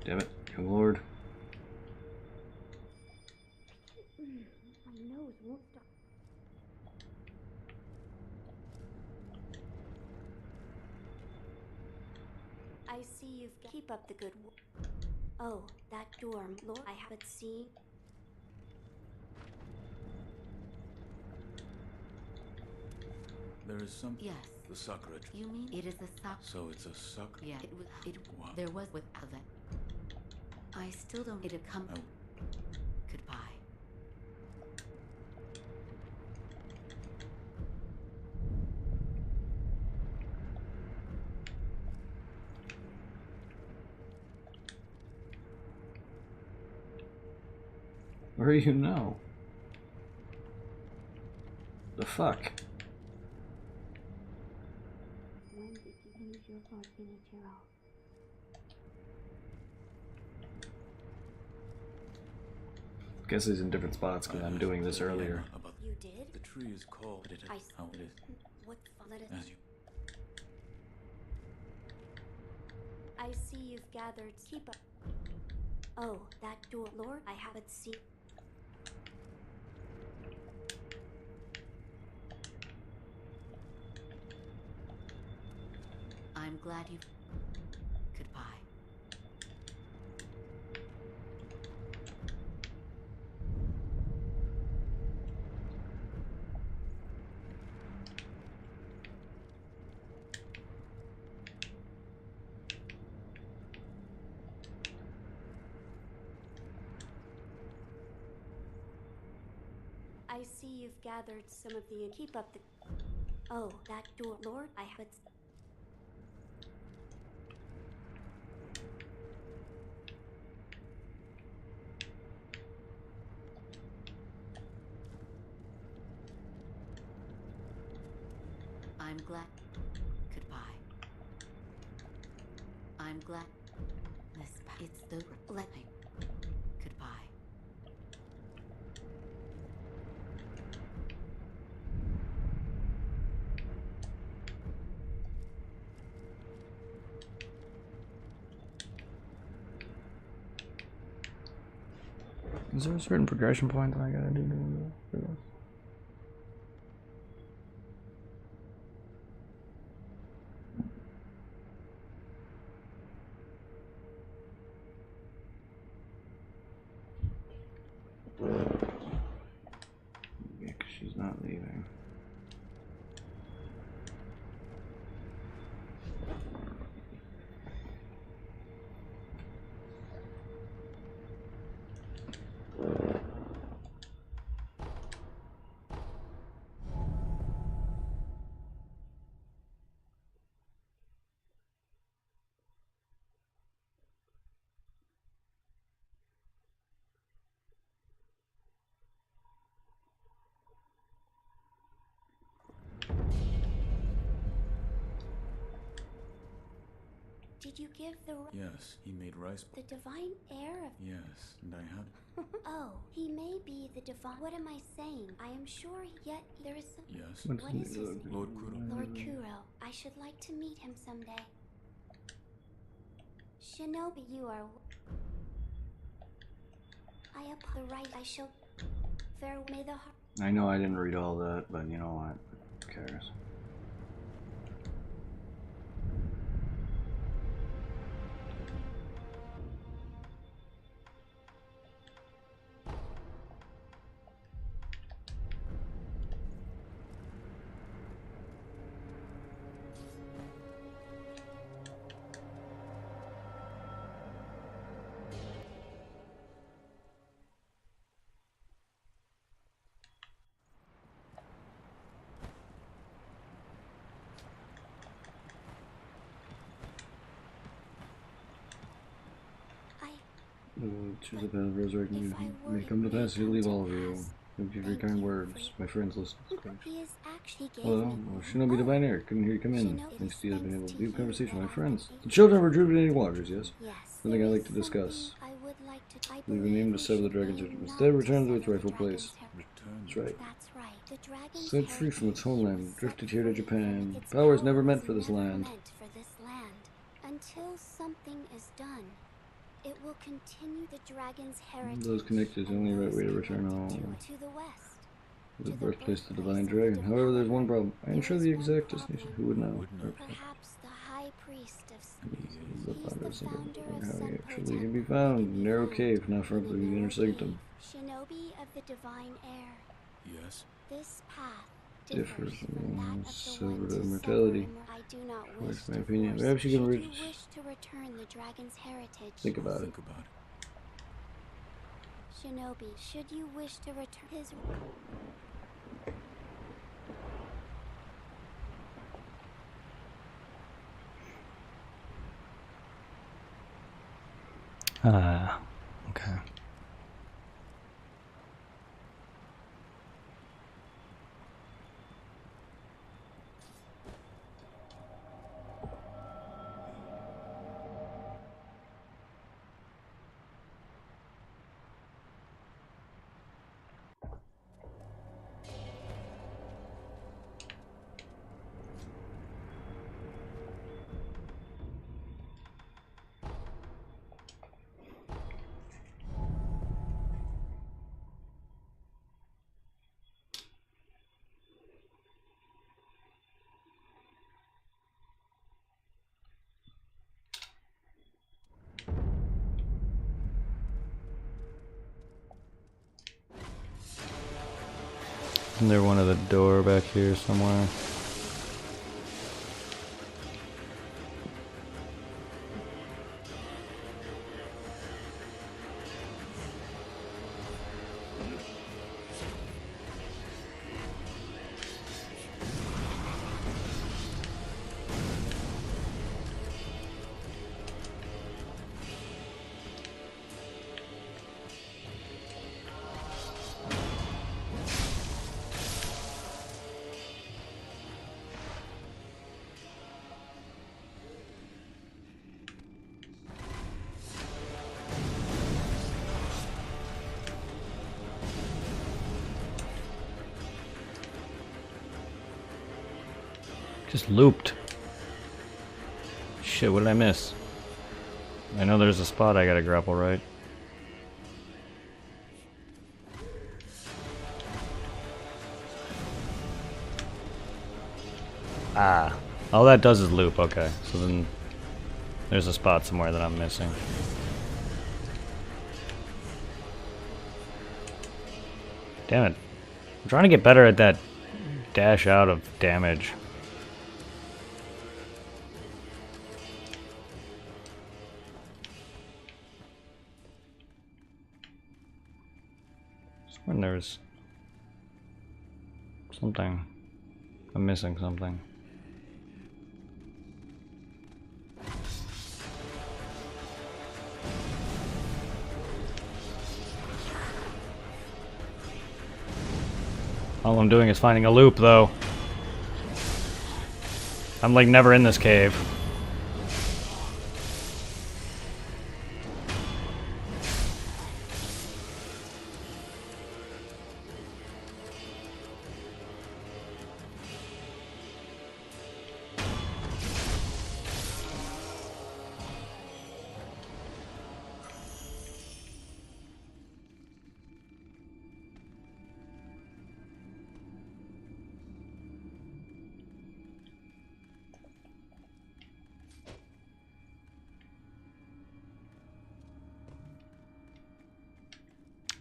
Damn it, young lord. My nose won't stop. I see you've got. Keep up the good work. Oh, that dorm, Lord, I haven't seen. There is some... Yes. The Sakura... You mean it is a sock? So it's a Sakura... Yeah, Wow. there was without that. I still don't. It had come. Oh. Goodbye. Where are you now? The fuck? When did you lose your Lord Benichiro? Guess he's in different spots because I'm doing this earlier. About You did? the tree is called... How it is. What fun it is. As you... I see you've gathered. Keep up. Oh, that door, Lord, I haven't seen. I'm glad you. Goodbye. I see you've gathered some of the. Keep up the. Oh, that door, Lord, I haven't. I'm glad. Goodbye. I'm glad. This. It's the. Let me. Goodbye. Is there a certain progression point that I gotta do for this? Yeah, 'cause she's not leaving. Did you give the. Yes, he made rice... The divine heir of. Yes, and I had... Oh, he may be the divine. What am I saying? I am sure yet there is some. Yes. What is his. Lord Kuro. Lord Kuro. I should like to meet him someday. Shinobi, you are. The right I shall. Farewell. May the heart. I know I didn't read all that, but you know what? Who cares? Choose the path of resurrecting you. May come to pass to leave all of you. Thank you for your kind words. My friends, listen. He is actually gave Hello? me. Oh, Shinobi Divine Air. Couldn't hear you come in. Shinobi, Thanks to you, I've been able to thanks leave to conversation with you my that I friends. was The able children of to- rejuvenating waters, yes? Yes. Something there I'd is like to discuss. something I would like to. I Leave the believe name we to sever the should dragon's aim head. not Instead, return to sever its the rightful dragon's place. head. Return. That's right. That's right. The dragon's Set free from its heritage homeland, was drifted set here to free Japan. from its Power is power never meant was for this never land. meant for this land. Until something is done, it will continue the dragon's heritage. Those connected is the and only right those way to return connected home. To the west. The To the birthplace of the birthplace divine of the dragon. divine However, there's one dragon. problem. I am There sure is the one exact problem. destination. Who would know? Would know. Perhaps the high priest of He's the He's founder the of Senpou. founder of How he Senpou actually can Temple. be found. He can be Narrow found cave, not far in a from the inner narrow sanctum. cave. Shinobi of the divine air. Yes. This path Differs differs from that of the silver one to to immortality. I do not wish Where's my to opinion? force. Perhaps you can Should reach. you wish to return the dragon's heritage, Think about it. Think about it. Shinobi, should you wish to return his Okay. Isn't there one at the door back here somewhere? Just looped. Shit, what did I miss? I know there's a spot I gotta grapple, right? Ah. All that does is loop, okay. So then there's a spot somewhere that I'm missing. Damn it. I'm trying to get better at that dash out of damage. When there's something. I'm missing something. All I'm doing is finding a loop, though. I'm like never in this cave.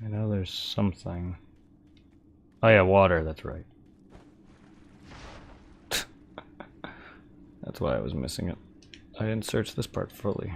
I know there's something. Oh yeah, water, that's right. That's why I was missing it. I didn't search this part fully.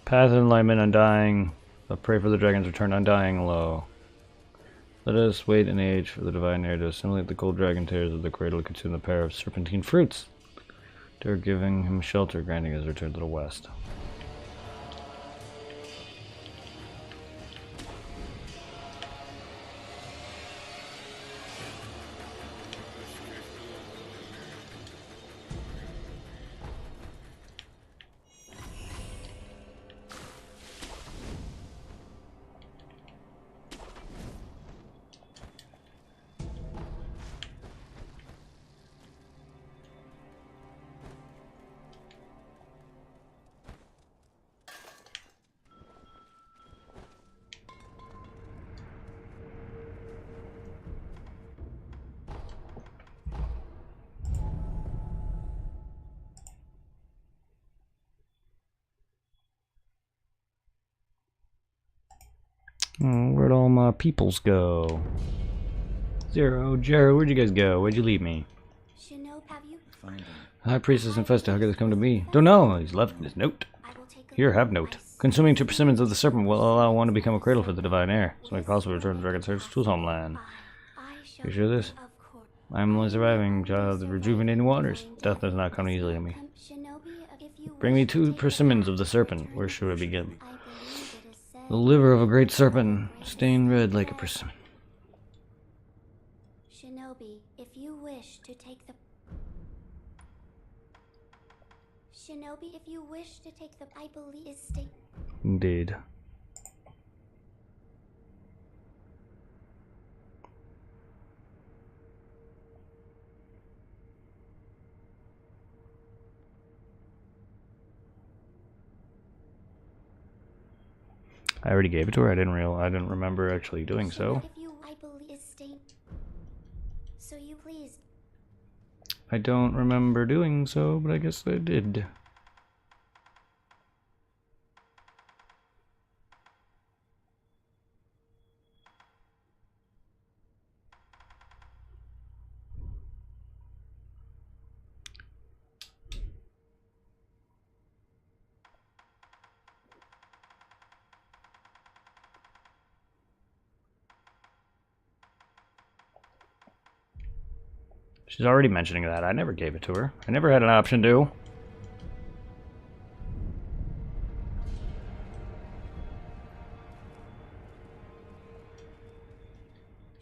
Path of enlightenment, undying. The pray for the dragon's return, undying low. Let us wait an age for the divine heir to assimilate the gold dragon tears of the cradle, consume the pair of serpentine fruits. They're giving him shelter, granting his return to the west. Oh, where'd all my peoples go? Zero, Jared, where'd you guys go? Where'd you leave me? Shinobi, have you? The High Priestess and Festa, how could this come to me? Don't know, he's left his note. I will take a Here, have note. Consuming 2 persimmons of the serpent will allow one to become a cradle for the divine heir, so make possible return to Dragon's Heart to his homeland. You sure of this? Of course. I am only surviving child of the rejuvenating waters. Death does not come easily to me. Shinobi, if you Bring me wish to 2 take the persimmons of the High serpent. Priestess Where should I begin? I believe it is said The liver of a great serpent, stained red like a persimmon. Shinobi, if you wish to take the Shinobi, if you wish to take the I believe is state. Indeed. I already gave it to her. I didn't remember actually doing so. If you I believe is state. So you please. I don't remember doing so, but I guess I did. She's already mentioning that. I never gave it to her. I never had an option to.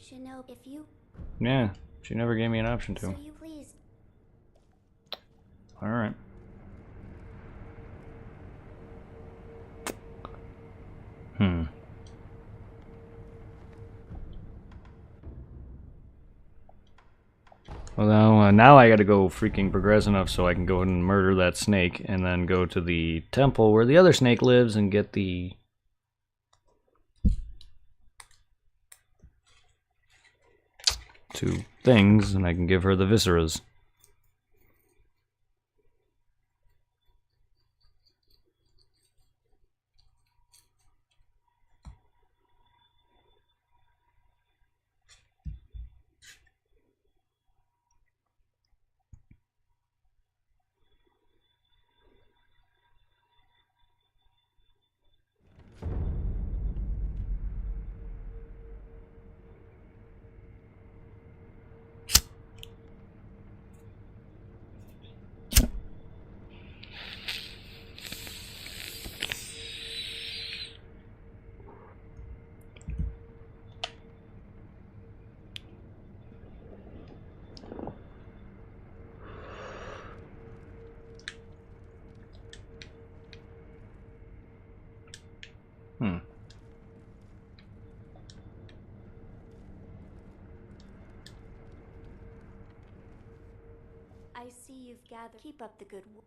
Shinobi, if you Yeah, she never gave me an option to. so you please. Alright. Well, now I gotta go freaking progress enough so I can go and murder that snake and then go to the temple where the other snake lives and get the... two things, and I can give her the visceras. I see you've gathered. Keep up the good work.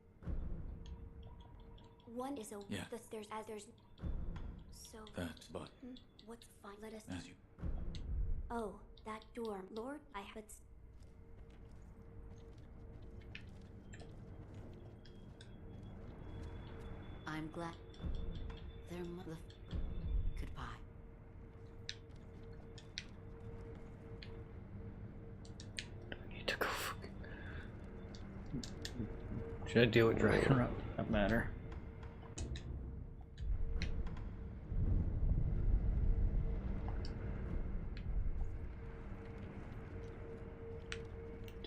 One is a Yeah. there's so That's but what's fine. Let us. as you Oh, that door, Lord. I have. I'm glad. Their mother. Goodbye. Need to go. Should I deal with Dragon That matter?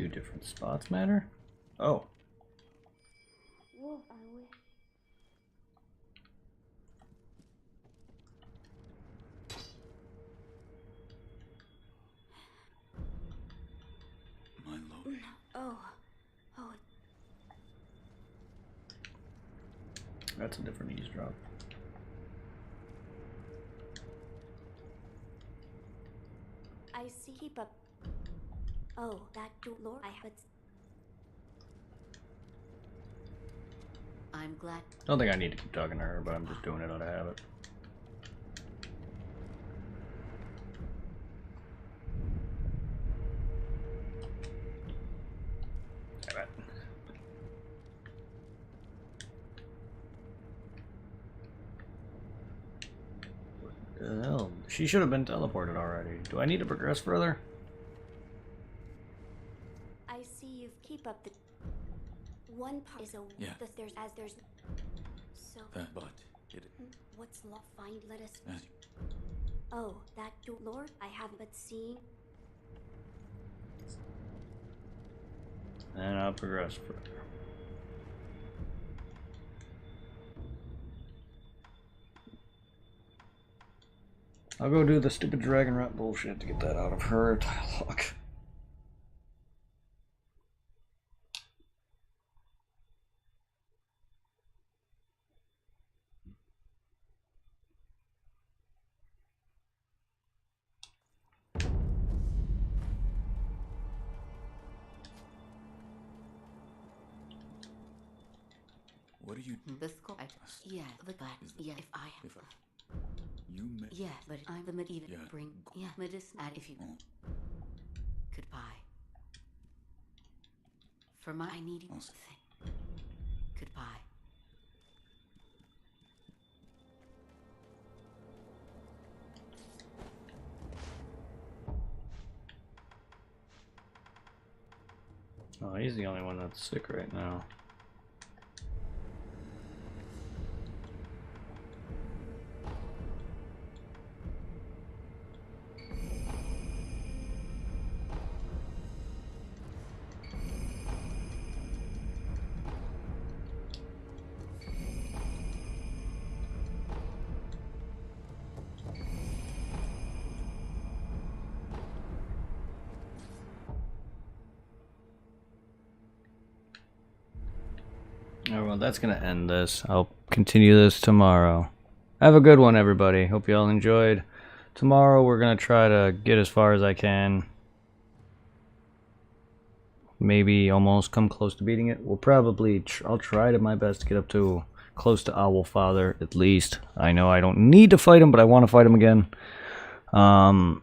Do different spots matter? Oh. Wolf, I wish. My lord. Oh. Oh, That's a different eavesdrop. I see. Keep up. Oh, that do Lord. I have it. I'm glad. I don't think I need to keep talking to her, but I'm just doing it out of habit. Damn it. What the hell? She should have been teleported already. Do I need to progress further? I see you've keep up the. One part is a. Yeah. There's as there's. So. But it What's law find? Let us. as Oh, that do Lord. I have but seen. And I'll progress further. I'll go do the stupid dragon rat bullshit to get that out of her dialogue. what do you The skull. Yeah, the black. Yeah, if I. if you may Yeah, but I'm the medieval. Yeah. Bring. Yeah, medicine. And if you. Oh. Goodbye. For my. I need you. Oh. Thing. Goodbye. Oh, he's the only one that's sick right now. Alright, well, that's gonna end this. I'll continue this tomorrow. Have a good one, everybody. Hope you all enjoyed. Tomorrow we're gonna try to get as far as I can. Maybe almost come close to beating it. We'll probably I'll try to my best to get up to close to Owl Father at least. I know I don't need to fight him, but I want to fight him again. I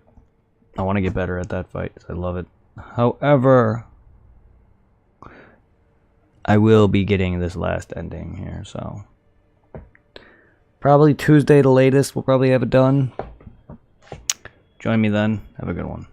want to get better at that fight. I love it. However, I will be getting this last ending here, so probably Tuesday the latest. We'll probably have it done. Join me then. Have a good one.